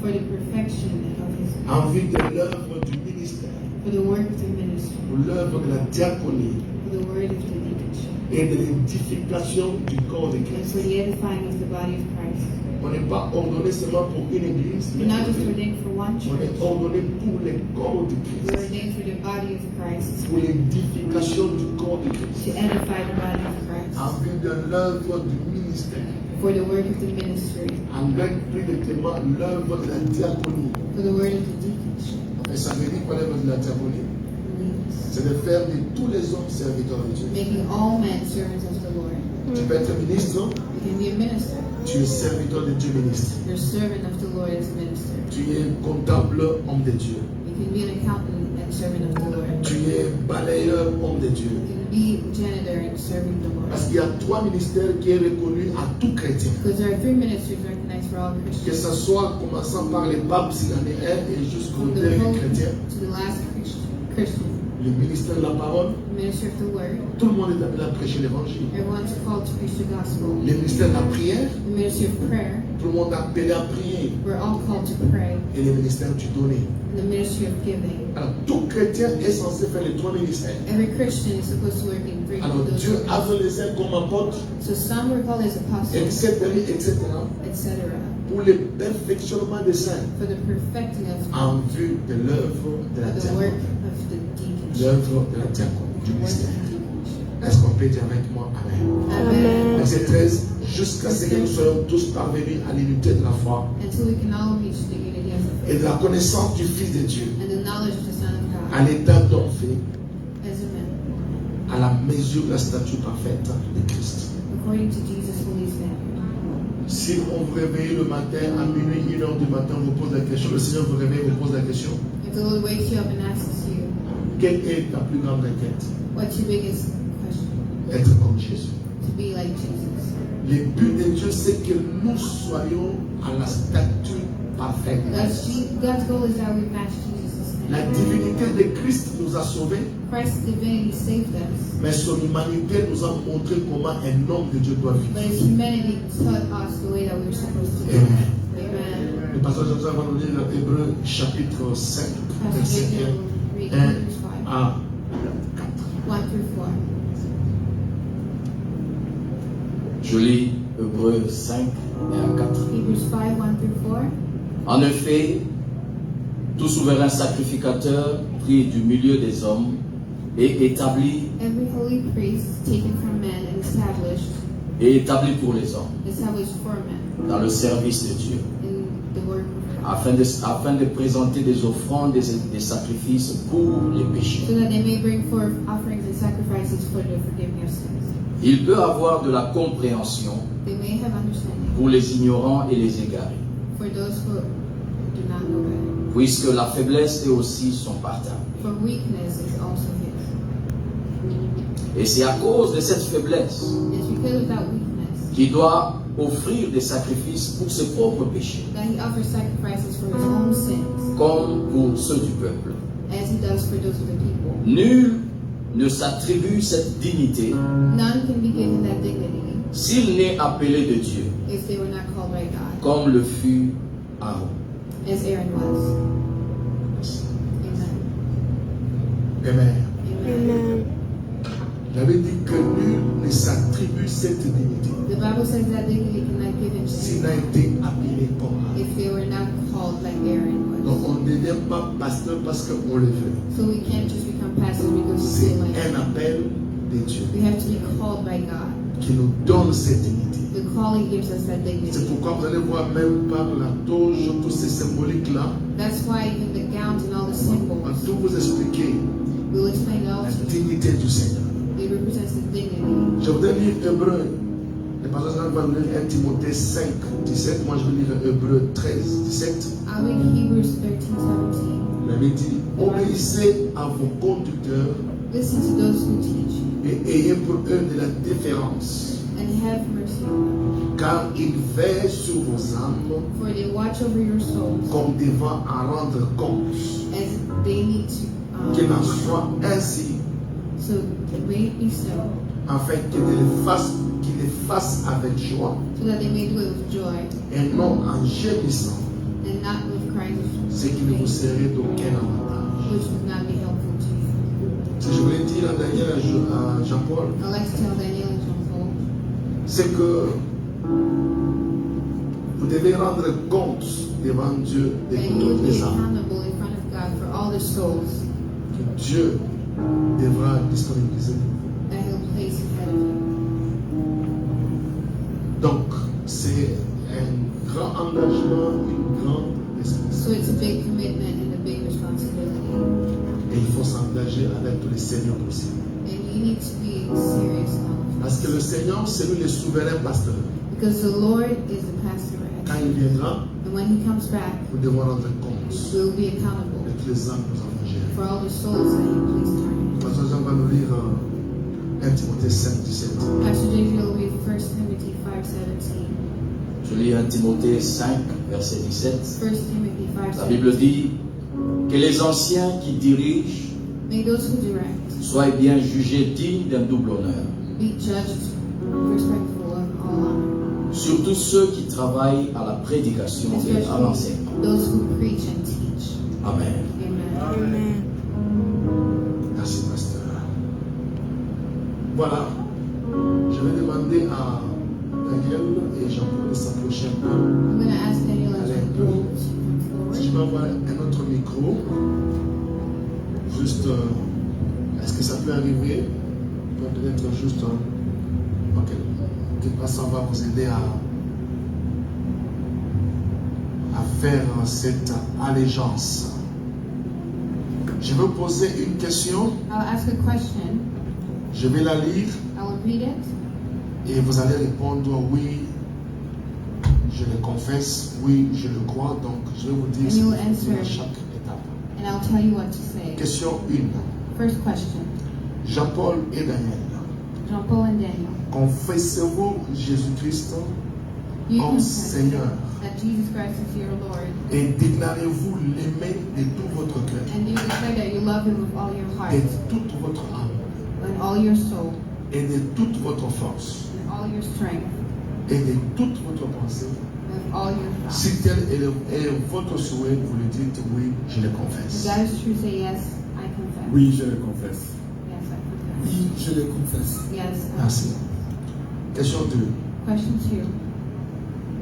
for the perfection of his, en vue de l'œuvre du ministère, for the work of the ministry, pour l'œuvre de la diaconie for the word of the deaconship, et de l'édification du corps de and Christ. for the edifying of the body of Christ. On n'est pas ordonné seulement pour une église, mais We're not just ordained for one on church, est ordonné pour le corps de we're Christ, ordained for the body of Christ, pour l'édification du corps de to Christ, edify the body of Christ, en vue de l'œuvre du ministère. for the work of the ministry, En grec, plus exactement, l'œuvre de la diaconie. for the word of the deaconship. Et ça veut dire quoi l'œuvre de la diaconie? C'est de faire de tous les hommes serviteurs de Dieu. Making all men servants of the Lord. Tu peux être ministre, You can be a minister. tu es serviteur de Dieu ministre. You're a servant of the Lord as a minister. Tu es comptable homme de Dieu. You can be an accountant and servant of the Lord. Tu es balayeur homme de Dieu. You can be janitor and serving the Parce Lord. qu'il y a trois ministères qui est reconnu à tout chrétien. Because there are three ministries recognized for all Que Christians. ce soit commençant par les papes s'il en est un et jusqu'au From the dernier Pope chrétien. to the last Christian. Le ministère de la parole, The ministry of the word. tout le monde est appelé à prêcher l'évangile. Everyone's called to preach the gospel. Le ministère de la prière, The ministry of prayer. tout le monde est appelé à prier. We're all called to pray. Et le ministère du donner. And the ministry of giving. Alors, tout chrétien est censé faire les trois ministères. Every Christian is supposed to work in three Alors, of those Dieu a ministries. fait les uns comme apôtres, So some were called as apostles, etc., etc., etc. pour le perfectionnement des saints, for the perfecting of en vue de l'œuvre de la the work diaconie. of the deaconship. L'œuvre de la diaconie, du The work of ministère. the deaconship. Est-ce qu'on peut dire avec moi Amen? Amen. Verset 13, jusqu'à ce que nous soyons tous parvenus à l'unité de la foi Until we can all reach the unity of the et faith de la connaissance du Fils de Dieu, and the knowledge of the Son of à God l'état d'homme fait, as a man, à la mesure de la stature parfaite de Christ. according to Jesus' holy standard. Si on vous réveille le matin à minuit, 1h du matin, on vous pose la question, le Seigneur vous réveille, vous pose la question, If the Lord wakes you up and asks you, quelle est ta plus grande requête? what's your biggest question? Être comme Jésus. To be like Jesus. Le but de Dieu, c'est que nous soyons à la stature parfaite. God's goal is that we match Jesus' La standard. divinité de Christ nous a sauvés, Christ's divinity saved us, mais son humanité nous a montré comment un homme de Dieu doit but vivre. His humanity taught us the way that we were supposed to Amen. live. Amen. Le pasteur Jean va nous lire Hébreu chapitre 5, Pastor verset Jacob will read 1 Hebrews 5, à 4. 1 through 4. Je lis Hébreux 5 et à 4. Hebrews 5, 1 through 4. En effet, tout souverain sacrificateur pris du milieu des hommes et établi Every holy priest taken from men and established pour les hommes for men dans le service de Dieu, in the work of God, afin de présenter des offrandes et des sacrifices pour les péchés. so that they may bring forth offerings and sacrifices for the forgiveness of sins. Il peut avoir de la compréhension They may have understanding pour les ignorants et les égarés, for those who do not know better. puisque la faiblesse est aussi son partage. For weakness is also His. Et c'est à cause de cette faiblesse It's because of that weakness qu'il doit offrir des sacrifices pour ses propres péchés, that He offers sacrifices for His own sins, comme pour ceux du peuple. as He does for those of the people. Nul ne s'attribue cette dignité None can be given that dignity s'il n'est appelé de Dieu, if they were not called by God, comme le fut Aaron. as Aaron was. Amen. Amen. Amen. Il avait dit que nul ne s'attribue cette dignité The Bible says that dignity cannot give him s'il shame a été appelé comme Aaron. if they were not called like Aaron Donc was. on ne devient pas pasteur parce qu'on le veut. So we can't just become pastors because we C'est feel like it. un appel de Dieu We have to be called by God. qui nous donne cette dignité. The calling gives us that C'est dignity. pourquoi vous allez voir même par la toge, tous ces symboliques-là, That's why even the gowns and all the on va symbols, tout vous expliquer. We'll explain la also. dignité du Seigneur. It represents the dignity. Je voudrais lire Hébreu. Le pasteur va lire 1 Timothée 5, 17. Moi, je vais lire Hébreu 13, 17. I'll read Hebrews 13:17. Il avait dit, obéissez à vos conducteurs Listen to those who teach et ayez pour eux de la déférence, and have mercy on them. car ils veillent sur vos âmes For they watch over your souls comme devant en rendre compte. as they need to. Qu'il en soit ainsi, So may it be so, afin qu'ils les fassent avec joie so that they may do it with joy et non en gémissant, and not with cries ce qui of ne vous pain, serait d'aucun avantage. which would not be helpful to you. Si je voulais dire à Daniel à Jean-Paul, I'd like to tell Daniel and Jean-Paul c'est que vous devez rendre compte devant Dieu de that you will toutes be les âmes accountable in front of God for all the souls que Dieu devra disponibiliser. that He'll place ahead of you. Donc, c'est un grand engagement, une grande responsabilité. So it's a big commitment and a big responsibility. Et il faut s'engager avec tous les seigneurs possibles. And you need to be serious enough. Parce que le Seigneur, c'est lui le souverain pasteur. Because the Lord is the pastor Quand ahead. il viendra, And when He comes back, nous devons rendre compte we'll be accountable de tous les âmes que nous avons gérées. for all the souls that He placed in our hands. Pasteur Jean va nous lire 1 Timothée 5, 17. Pastor JJ will read 1 Timothy 5:17. Je lis 1 Timothée 5, verset 17. 1 Timothy La Bible 5:17. dit que les anciens qui dirigent May those who direct soient bien jugés dignes d'un double honneur. be judged respectful of all honor, Surtout ceux qui travaillent à la prédication et à especially l'enseignement. those who preach and teach. Amen. Amen. Merci, pasteur. Voilà. Je vais demander à Daniel et Jean-Paul de s'approcher un peu. I'm going to ask Daniel and Jean-Paul to come Si je forward. peux avoir un autre micro, juste, est-ce que ça peut arriver? Peut-être juste, ok, quelque part ça va vous aider à faire cette allégeance. Je vais poser une question, I'll ask a question. je vais la lire I'll read it. et vous allez répondre oui, je le confesse, oui, je le crois. Donc je vais vous dire And ce you qu'il will faut dire à answer. chaque étape. And I'll tell you what to say. Question 1. First question. Jean-Paul et Daniel, Jean-Paul and Daniel. confessez-vous Jésus-Christ You comme confess Seigneur that Jesus Christ is your Lord. et déclarez-vous l'aimer de tout votre cœur, And you declare that you love Him with all your heart, de toute votre âme and all your soul, et de toute votre force and all your strength, et de toute votre pensée. and with all your thoughts. Si tel est votre souhait, vous le dites oui, je le If confesse. that is true, say yes, I confess. Oui, je le confesse. Yes, I confess. Oui, je le confesse. Yes, I Merci. confess. Question 2. Question 2.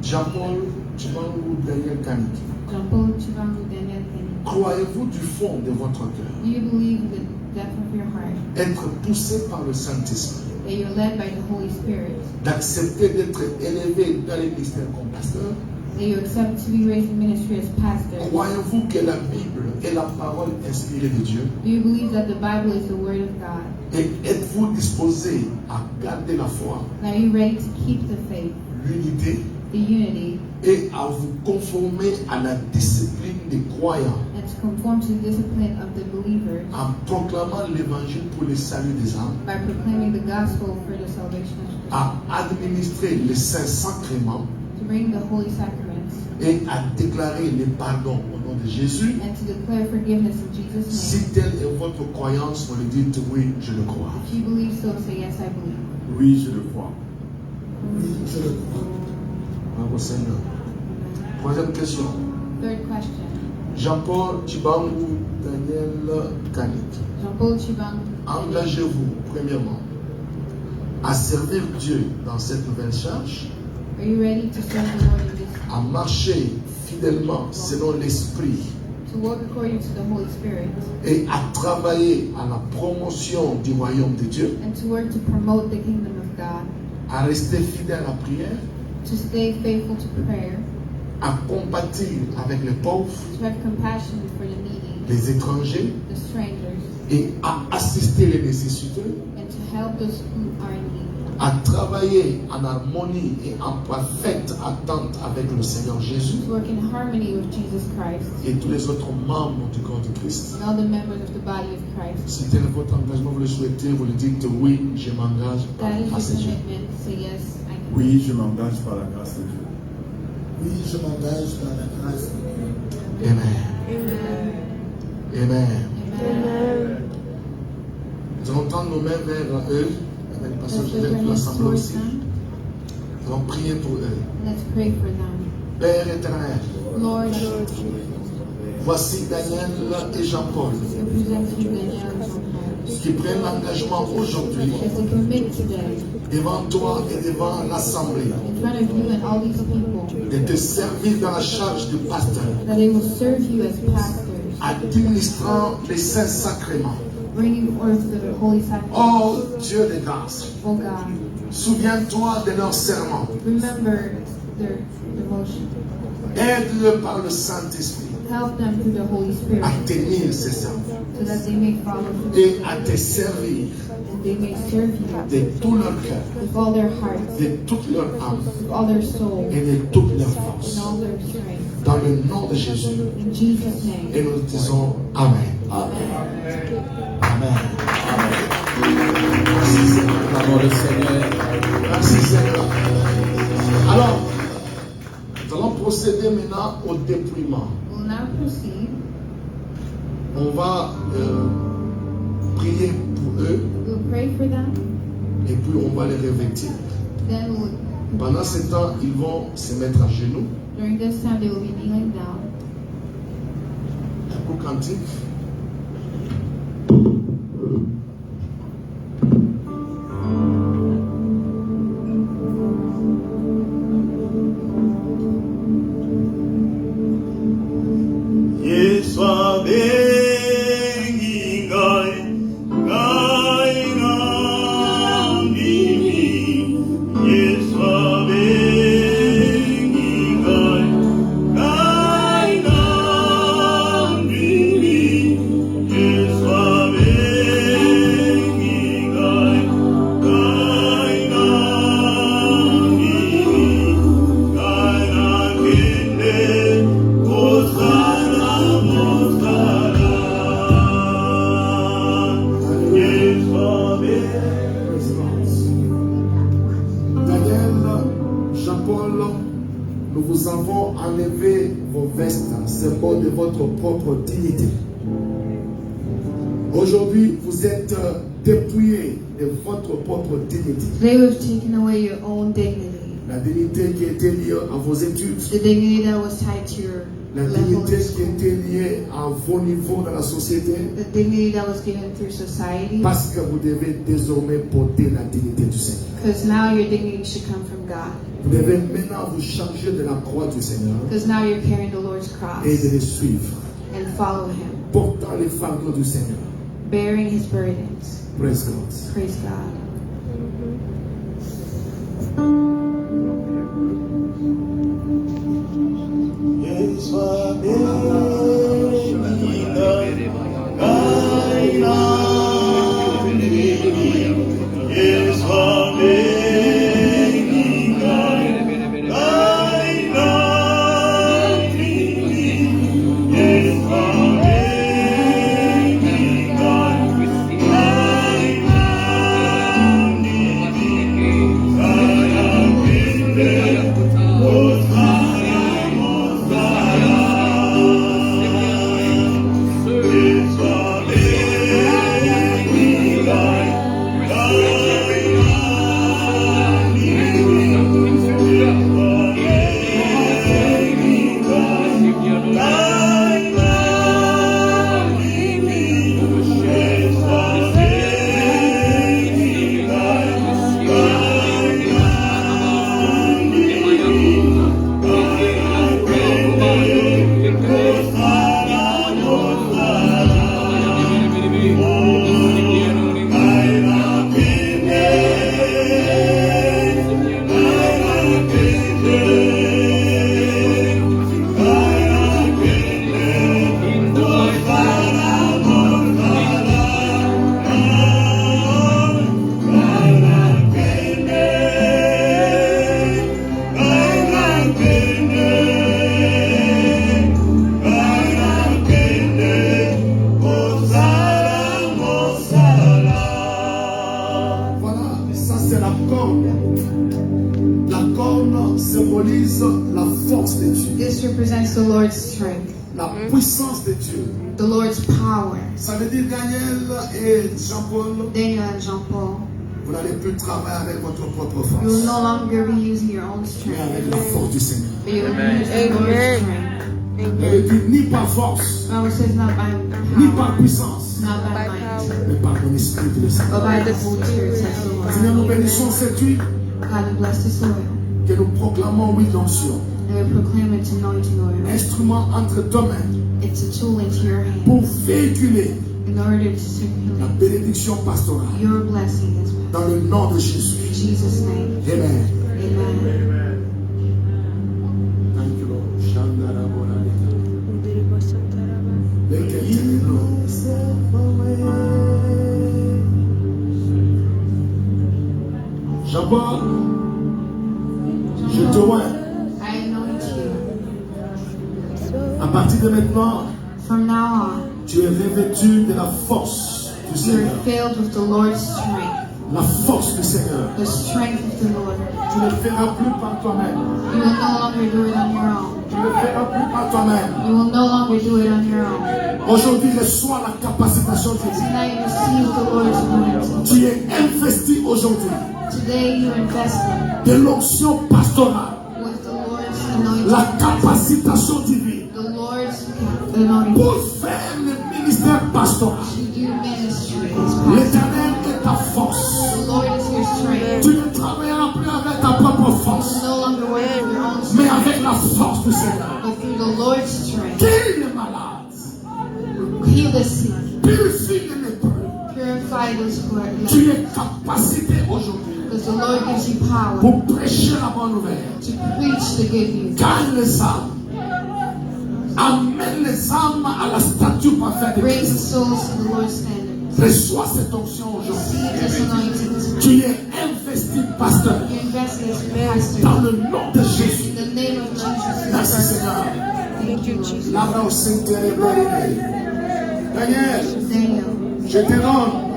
Jean-Paul Chibangu Daniel Kanik. Jean-Paul Chibangu Daniel Kenny. Croyez-vous du fond de votre cœur Do you believe in the depth of your heart être poussé par le Saint-Esprit, that you're led by the Holy Spirit, d'accepter d'être élevé dans les ministères comme pasteur? that you accept to be raised in ministry as pastor? Croyez-vous que la Bible est la parole inspirée de Dieu? Do you believe that the Bible is the Word of God? Et êtes-vous disposé à garder la foi, And are you ready to keep the faith, l'unité the unity, et à vous conformer à la discipline des croyants and to conform to the discipline of the believers en proclamant l'évangile pour le salut des âmes, by proclaiming the gospel for the salvation of the à administrer les saints sacrements to bring the holy sacraments, et à déclarer le pardon au nom de Jésus? and to declare forgiveness in Jesus' Si name? telle est votre croyance, vous le dites oui, je le crois. If you believe so, say yes, I believe. Oui, je le crois. Oui, je le crois. Bravo Seigneur. Troisième question. Third question. Jean-Paul Chibangu Daniel Kanik. Jean-Paul Chibang. Engagez-vous, premièrement, à servir Dieu dans cette nouvelle charge, Are you ready to serve the Lord in this? à marcher fidèlement selon l'Esprit To walk according to the Holy Spirit et à travailler à la promotion du royaume de Dieu, and to work to promote the kingdom of God, à rester fidèle à la prière, to stay faithful to prayer, à compatir avec les pauvres, to have compassion for the needy, les étrangers the strangers, et à assister les nécessiteux, and to help those who are in need. à travailler en harmonie et en parfaite attente avec le Seigneur Jésus To work in harmony with Jesus Christ et tous les autres membres du corps de Christ. and all the members of the body of Christ. Si tel est votre engagement, vous le souhaitez, vous le dites oui, je m'engage par That la is grâce de your Dieu. commitment. Say yes, I can. Oui, je m'engage par la grâce de Dieu. Oui, je m'engage par la grâce de Dieu. Amen. Amen. Amen. Nous allons tendre nos mains vers eux, avec le pasteur Let's lift Joseph, our hands l'assemblée towards aussi. them. Nous allons prier pour eux. Let's pray for them. Père éternel, Lord, voici Daniel et Jean-Paul we present to you Daniel and Jean-Paul. qui prennent l'engagement aujourd'hui As they commit today devant toi et devant l'assemblée in front of you and all these people de te servir dans la charge du pasteur, that they will serve you as pastors, administrant les saints sacrements. bringing forth the holy sacrifice. Oh Dieu de grâce, Oh God, souviens-toi de leurs serments. remember their devotion. Aide-le par le Saint-Esprit Help them through the Holy Spirit à tenir ses serments so that they may follow you et à te servir and they may serve you de tout leur cœur, with all their hearts, de toute leur âme with all their soul, et de toute leur force. and all their strength. Dans le nom de Jésus. In Jesus' name. Et nous disons Amen. Amen. Merci Seigneur. L'amour du Seigneur. Merci Seigneur. Alors, nous allons procéder maintenant au dépouillement. We'll now proceed. On va prier pour eux We'll pray for them. et puis on va les revêtir. Then we'll, Pendant ce temps, ils vont se mettre à genoux. during this time, they will be kneeling down. Un coup cantique. Yeswa bengi ngai, ngai nandimi. Yeswa bengi ngai, ngai nandimi. Yeswa bengi ngai, ngai nandimi. Ngai nakende kosala mosala. Yeswa Daniel, Jean-Paul, nous vous avons enlevé vos vestes, symbole de votre propre dignité. Aujourd'hui, vous êtes dépouillés de votre propre dignité. Today we've taken away your own dignity. La dignité qui était liée à vos études, The dignity that was tied to your la level dignité in qui school. était liée à vos niveaux dans la société, The dignity that was given through society. parce que vous devez désormais porter la dignité du Seigneur. Because now your dignity should come from God. Vous devez maintenant vous charger de la croix du Seigneur Because now you're carrying the Lord's cross et de le suivre, and follow Him, portant les fardeaux du Seigneur. bearing His burdens. Praise God. Praise God. Yeswa bengi ngai, ngai nandimi. Yeswa bengi ngai, ngai nandimi. Yeswa bengi ngai, ngai nandimi. La corne symbolise la force de Dieu, This represents the Lord's strength, la puissance de Dieu. the Lord's power. Ça veut dire Daniel et Jean-Paul, Daniel and Jean-Paul, vous n'allez plus travailler avec votre propre you will force, no longer be using your own mais strength, avec la force du Seigneur. but you will use the Lord's strength. Ça veut dire ni par force, The Bible says not by ni par power, puissance, not by might, mais par mon esprit de but Seigneur. by the Holy Spirit, says the Seigneur, nous Lord. bénissons cette huile God, we bless this oil, que nous proclamons huile d'onction. and we proclaim its anointing oil. Instrument entre tes mains It's a tool into your hand pour véhiculer in order to la circulate bénédiction pastorale your blessing as well. dans le nom de Jésus. In Jesus' name, Amen. amen. Thank you, Lord. Shandara Bolalika. Jean-Paul, je te vois. I anoint you. À partir de maintenant, From now on, tu es revêtu de la force du you are Seigneur. filled with the Lord's strength, La force du Seigneur. the strength of the Lord. Tu ne le feras plus par toi-même. You will no longer do it on your own. Tu ne le feras plus par toi-même. You will no longer do it on your own. Aujourd'hui, reçois la capacitation divine. Tonight you receive the Lord's anointing. Tu es investi aujourd'hui Today you invested de l'onction pastorale, with the Lord's anointing. la capacitation divine The Lord's anointing pour faire le ministère pastoral. to do ministry as pastor. L'Éternel est ta force. The Lord is your strength. Tu ne travailleras plus avec ta propre force, You no longer work with your own mais strength, avec la force du Seigneur. but through the Lord's strength. Guéris les malades, Heal the sick. purifie les lépreux. Purify those who are Tu left. es capacité aujourd'hui Because the Lord gives you power pour prêcher la bonne nouvelle. to preach the good news. Gagne les âmes. Amène les âmes à la statue parfaite de Bring the Christ. souls to the Lord's standard. Reçois cette onction aujourd'hui. Receive this anointing. Tu es investi, pasteur, You invest as your pastor. dans le nom de Jésus. In the name of Jesus. Merci Seigneur. Thank you, Jesus. Là-bas au Saint-Thérèse, Daniel, Daniel, je te rends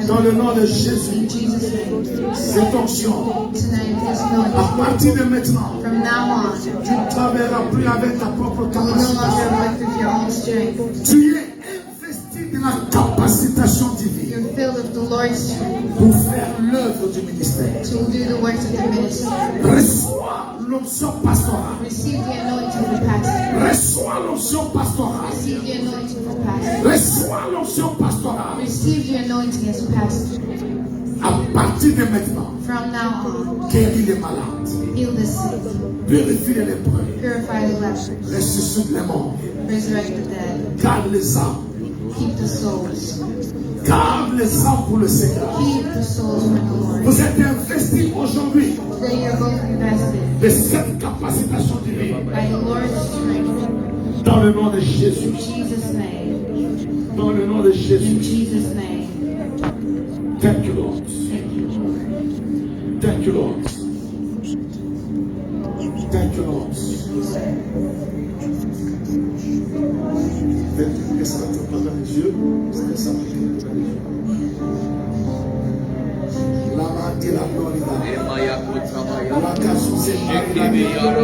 dans le nom de in Jésus Jesus' name. cette onction. Tonight, this À anointing. partir de maintenant, From now on, tu ne travailleras plus avec ta propre you will no capacité. longer work with your own strength. Tu es investi de la capacitation divine You're filled with the Lord's strength pour faire l'œuvre du ministère. to do the works of the ministry. Reçois l'onction pastorale. Receive the anointing for pastor. Reçois l'onction pastorale. Receive the anointing for pastor. Reçois l'onction pastorale. Receive the anointing as pastor. À partir de maintenant, From now on, guéris les malades, heal the sick, purifie les lépreux, purify the lepers, ressuscite les morts, resurrect the dead, garde les âmes, keep the souls, garde les âmes pour le Seigneur. keep the souls for the Lord. Vous êtes investis aujourd'hui Today you're both invested de cette capacitation divine by the Lord's strength. dans le nom de In Jésus. Jesus' name. Dans le nom de In Jésus. Jesus' name. Thank you, Lord. Thank you, Lord. Thank you, Lord. Thank you, Lord. Est-ce que tu peux dans les yeux? Est-ce que ça peut être dans les yeux? La main de la gloire. La casse c'est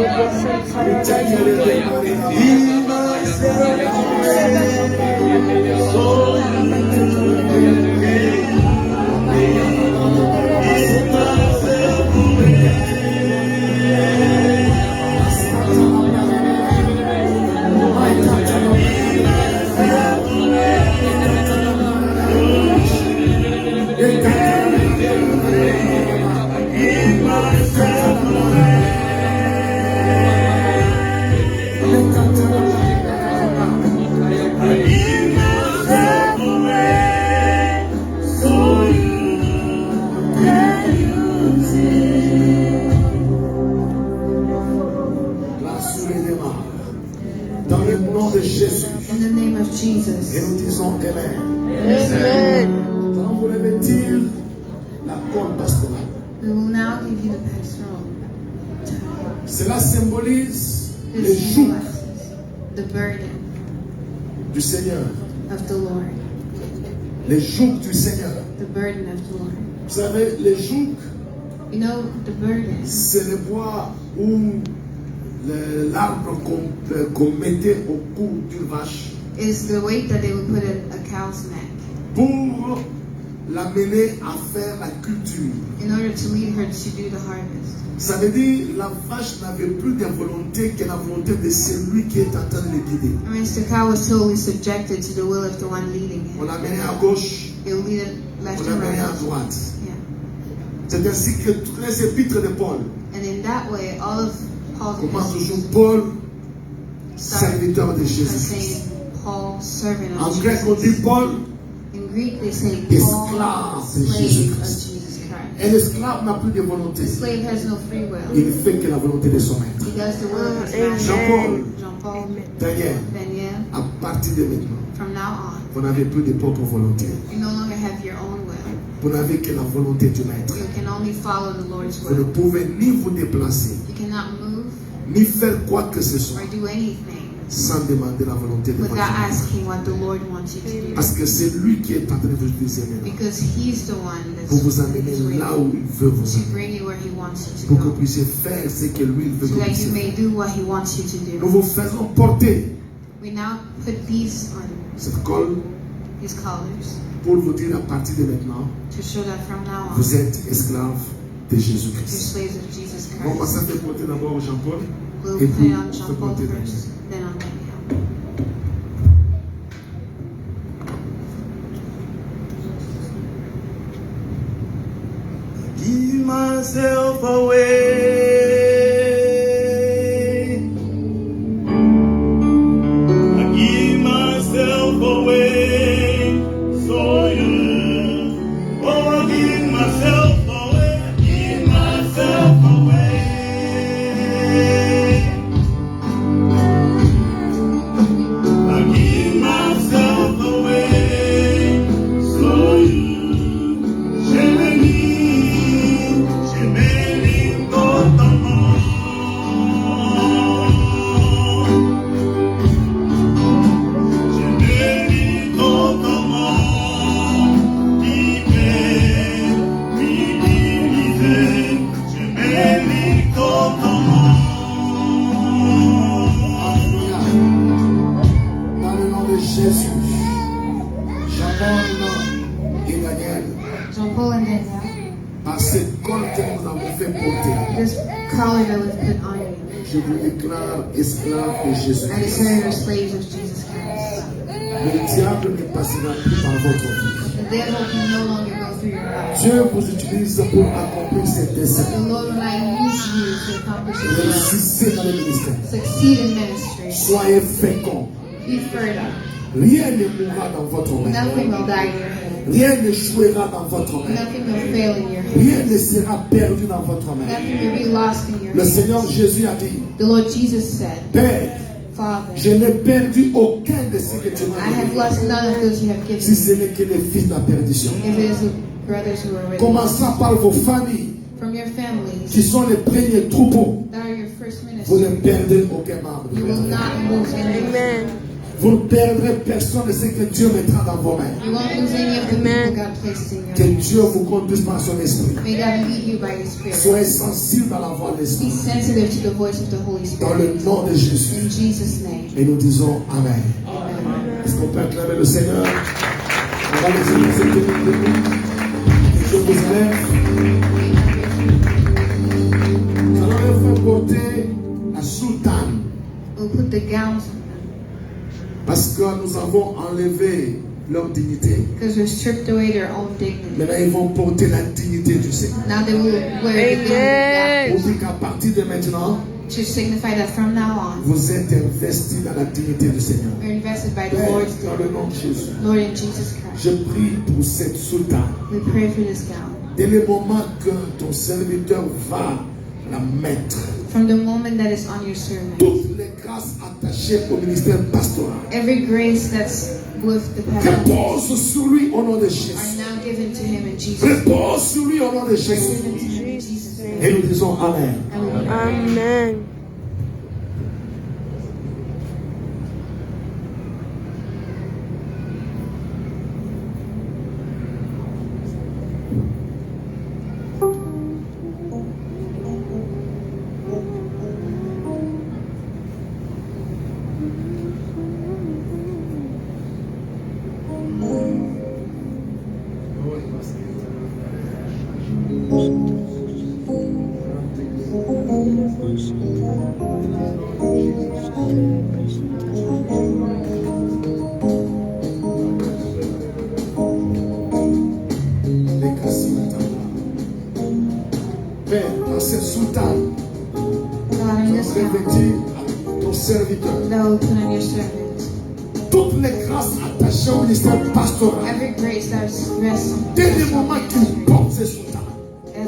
dans le nom de Jésus. In the name of Et Jesus. nous disons Amen. Amen. Nous allons vous revêtir la corne pastorale. We will now give you the pastoral. Cela symbolise les This jougs symbolizes the burden du Seigneur. of the Lord. Les jougs du Seigneur. The burden of the Lord. Vous savez, les jougs You know, the burden c'est le bois ou l'arbre qu'on mettait au cou d'une vache is the weight that they would put at a cow's neck pour l'amener à faire la culture. in order to lead her to do the harvest. Ça veut dire la vache n'avait plus de volonté que la volonté de celui qui est en train de le guider. I mean, the cow was totally subjected to the will of the one leading On it. l'amenait à gauche, It will lead it left on and l'amenait à right. droite. Yeah. C'est ainsi que toutes les épîtres de Paul And in that way, all of Paul's commencent epistles toujours Paul, start serviteur de by Jésus-Christ. saying Paul, servant En of grec, on Jesus. dit Paul, In Greek, they say esclave Paul, de slave Jésus-Christ. of Jesus Christ. Et l'esclave n'a plus de volonté. The slave has no free will. Il fait que la volonté de son maître. He does the will of his master. Jean-Paul, Jean-Paul, Daniel, Daniel, à partir de maintenant, from now on, vous n'avez plus de propre volonté. you no longer have your own will. Vous n'avez que la volonté du maître. You can only follow the Lord's Vous ne will. pouvez ni vous déplacer, You cannot move ni faire quoi que ce soit or do anything sans demander la volonté de votre without maître. asking what the Lord wants you to do. Parce que c'est lui qui est en train de vous dire maintenant, Because He's the one pour that's vous amener là où il veut vous to amener. bring you where He wants you to Pour que vous go. puissiez faire ce que lui il veut So que vous that you puissiez may faire. do what He wants you to Nous do. vous faisons porter We now put these on cette colle these collars pour vous dire à partir de maintenant, to show that from now on, vous êtes esclave de you're Jésus-Christ. slaves of Jesus On va Christ. commencer à faire porter d'abord Jean-Paul. We'll Et put puis, it on on Jean fait Paul porter first, then on Daniel. Give myself away. I give myself away. So you, oh, I give myself away. I give myself away. I give myself away. So you. Dans le nom de Jésus, Jean-Paul et Daniel, Jean Paul and Daniel, par cette colle que nous avons fait porter, this collar that was put on you, je vous déclare esclave de I Jésus-Christ. declare you're slaves of Jesus Christ. Le diable ne passera plus par votre vie. The devil can no longer go through your life. Dieu vous utilise pour accomplir ses desseins. The Lord will not use you to accomplish His will. Réussissez dans le ministère. Succeed in ministry. Soyez féconds. Be fertile. Rien ne mourra dans votre main. Nothing will die in your hand. Rien ne jouera dans votre main. Nothing will fail in your hand. Rien ne sera perdu dans votre main. Nothing will be lost in your Le hand. Seigneur Jésus a dit, The Lord Jesus said, Père, Father, je n'ai perdu aucun de ce que tu I m'as have donné. lost none of those you have given Si me. ce n'est que les fils de la perdition. If it is the brothers who are with you, Commençant par vos familles, from your families qui sont les premiers troupeaux, that are your first vous ne ministry, perdez aucun membre. you will not lose any. Vous ne perdrez personne de ce que Dieu mettra dans vos mains. You won't lose any of the people God places in your Que hand. Dieu vous conduise par son esprit. May God lead you by His Spirit. Soyez sensibles à la voix de Be l'esprit. sensitive to the voice of the Holy Dans Spirit. le nom de Jésus. In Jesus' name. Et nous disons Amen. Amen. Est-ce qu'on peut acclamer le Seigneur? On va les aider cette minute de nous. Que Dieu vous élève. Nous allons leur faire porter la soutane. We'll put the gowns on them Parce que nous avons enlevé leur dignité. because we stripped away their own dignity. Maintenant, ils vont porter la dignité du Seigneur. Now they will wear the dignity Pour dire qu'à partir de maintenant, of God to signify that from now on, vous êtes investis dans la dignité du Seigneur. we're invested by the Père, Lord's dans le dignity. nom de Jésus, Lord, in Jesus Christ, je prie pour cette soutane. we pray for this gown. Dès le moment que ton serviteur va la mettre, From the moment that is on your servant, toutes les grâces attachées au ministère pastoral every grace that's with the pastoral repose sur lui au nom de are Jésus. now given to him in Jesus' name. Repose sur lui au nom de Jésus. Given to him in Jesus' name. Et nous disons Amen. Amen. Père, dans cette soutane, revêtis ton serviteur. Toutes les grâces attachées au ministère pastoral. Dès le moment qu'il porte ces soutanes.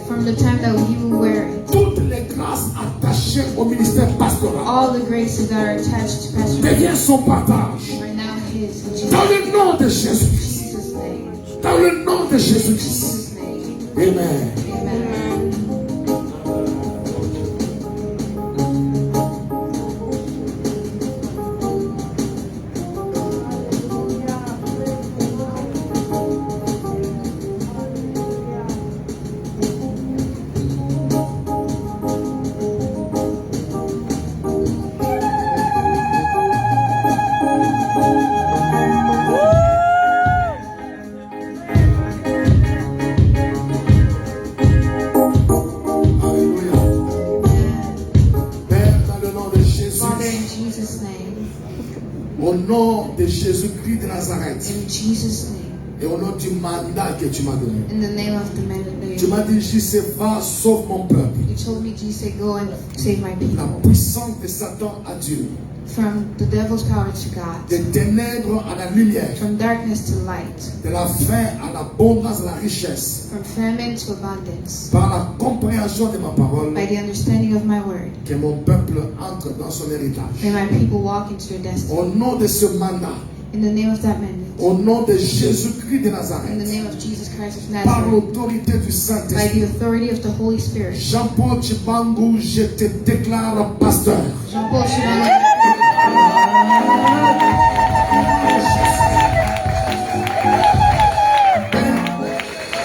From the time that you wear it, toutes les grâces attachées au ministère pastoral. All the graces that are attached to pastoral devient son partage. are now his. In Dans le nom de Jésus-Christ. Jesus' name. Dans le nom de Jésus-Christ. Jesus' name. Amen. Amen. Au nom de Jésus-Christ de Nazareth. In Jesus' name. Et au nom du mandat que tu m'as donné. In the name of the man that Tu m'as dit, Jésus, va, sauve mon peuple. You told me, Jesus, go and save my La people. puissance de Satan à Dieu. From the devil's power to God. Des ténèbres à la lumière. From darkness to light. De la faim à l'abondance, à la richesse. From famine to abundance. Par la compréhension de ma parole. By the understanding of my word. Que mon peuple entre dans son héritage. May my people walk into their destiny. Au nom de ce mandat. In the name of that mandate. Au nom de Jésus-Christ de In the Nazareth. name of Jesus Christ of Par Nazareth. l'autorité du By Saint-Esprit. the authority of the Holy Spirit. Jean-Paul Chibangu, je te déclare pasteur. Jean-Paul Chibangu.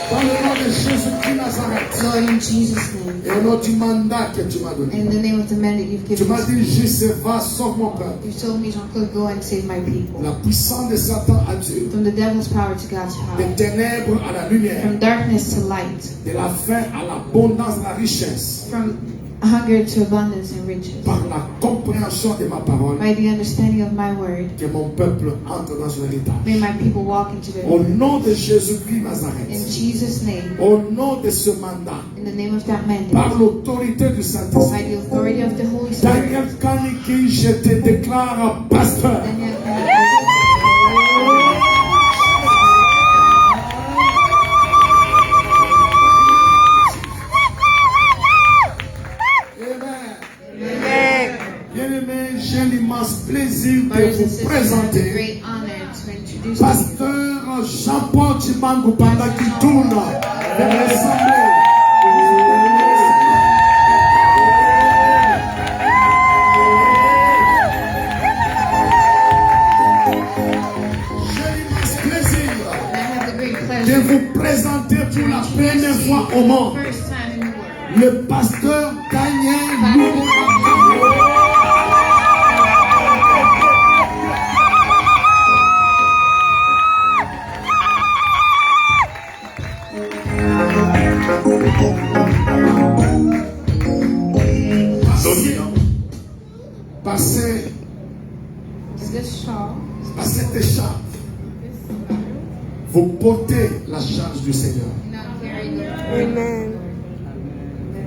Dans le nom de Jésus-Christ Nazareth. Lord, in Jesus' name. Et au nom du mandat que tu m'as donné. In the name of the mandate you've Tu given m'as us. dit, Jésus, va, sauve mon peuple. You told me, Jean-Claude, go and save my people. La puissance de Satan à Dieu. From the devil's power to God's Des power. ténèbres à la lumière. From darkness to light. De la faim à l'abondance, à la richesse. From hunger to abundance and riches. Par la compréhension de ma parole. By the understanding of my word. Que mon peuple entre dans son héritage. May my people walk into their Au nom de Jésus-Christ Nazareth. In Jesus' name. Au nom de ce mandat. In the name of that mandate. Par l'autorité du Saint-Esprit. By the authority of the Holy Spirit. Daniel Kaniki, je te déclare pasteur. Daniel Bien-aimé, j'ai l'immense plaisir de Brothers and vous sisters, it's a présenter great honor to introduce you. Pasteur Jean-Paul Chibangu pendant qu'il tourne vers l'Assemblée. J'ai l'immense plaisir And I have the great de pleasure vous présenter pour la première fois au monde first time in the world. le pasteur Daniel Loubouaka. Passez This shawl, à cette écharpe, vous portez la charge du Seigneur. now carry the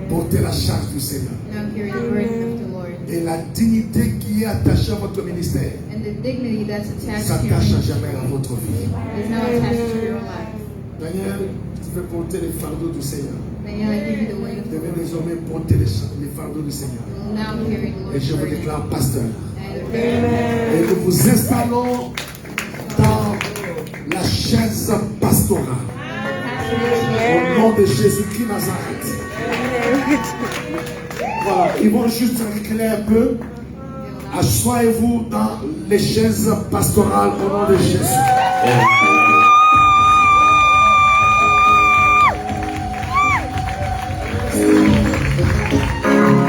Portez la charge du Seigneur. now carry the burden of the Lord. Et la dignité qui est attachée à votre ministère And the dignity that's attached to s'attache à you jamais à votre vie. is now attached to your life. Daniel, tu veux porter les fardeaux du Seigneur. Daniel, I give you the weight of Vous the devez Lord. désormais porter les fardeaux du Seigneur. You will now carry the Et Lord's je vous burden. déclare pasteur. And Et nous vous installons dans la chaise pastorale. Au nom de Jésus-Christ Nazareth. Voilà, ils vont juste reculer un peu. Assoyez-vous dans les chaises pastorales au nom de Jésus.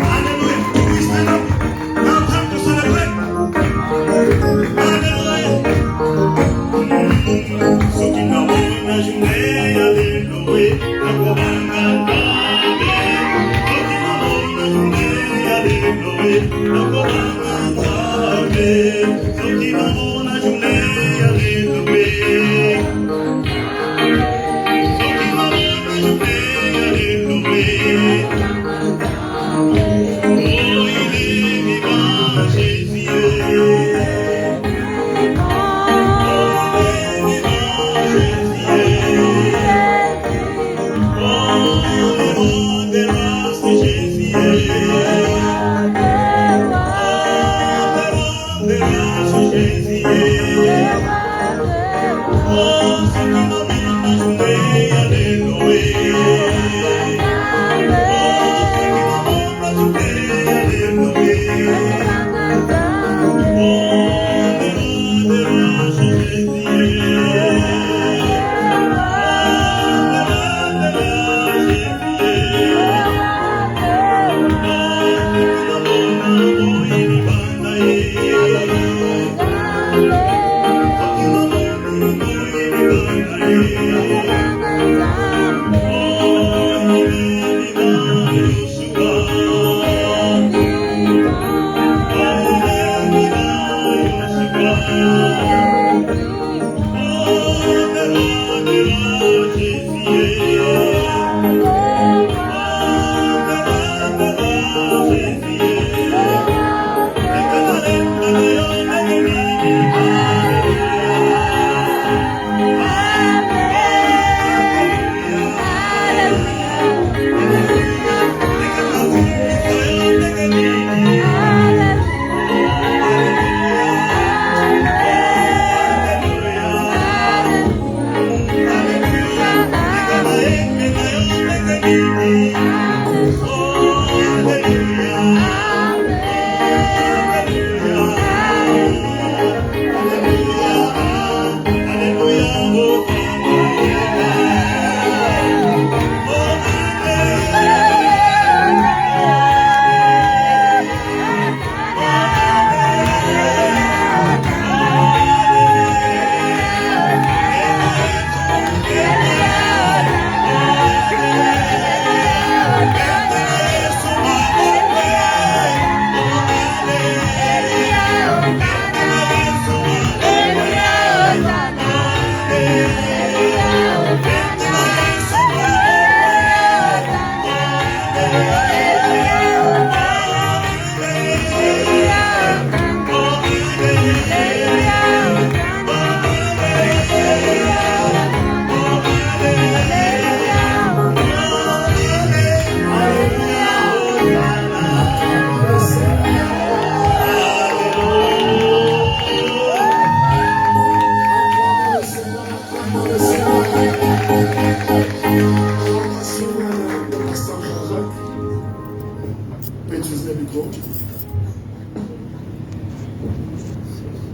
Hallelujah.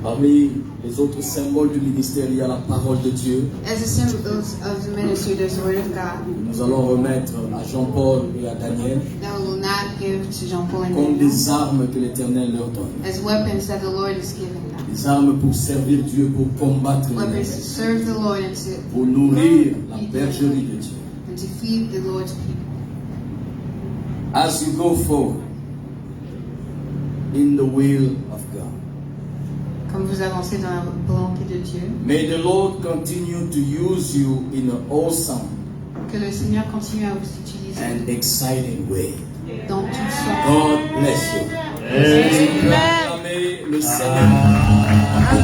Parmi les autres symboles du ministère, il y a la parole de Dieu. As a symbol of the ministry, there's the word of God. Nous allons remettre à Jean-Paul et à Daniel That we will not give to Jean-Paul and comme Daniel des armes que l'Éternel leur donne. as weapons that the Lord is giving them. Des armes pour servir Dieu, pour combattre Weapons to l'ennemi, serve the Lord and pour nourrir la bergerie de Dieu. to feed the Lord's people. As you go forward in the will of God, Comme vous avancez dans la volonté de Dieu, may the Lord continue to use you in an awesome que le Seigneur continue à vous utiliser and exciting way. dans tout son. God bless you. Acclamez le Seigneur.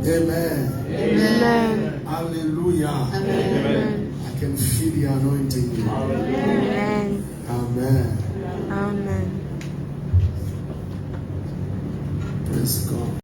Amen. Amen. Hallelujah. Amen. I can feel the anointing. Amen. Amen. Amen. Praise God.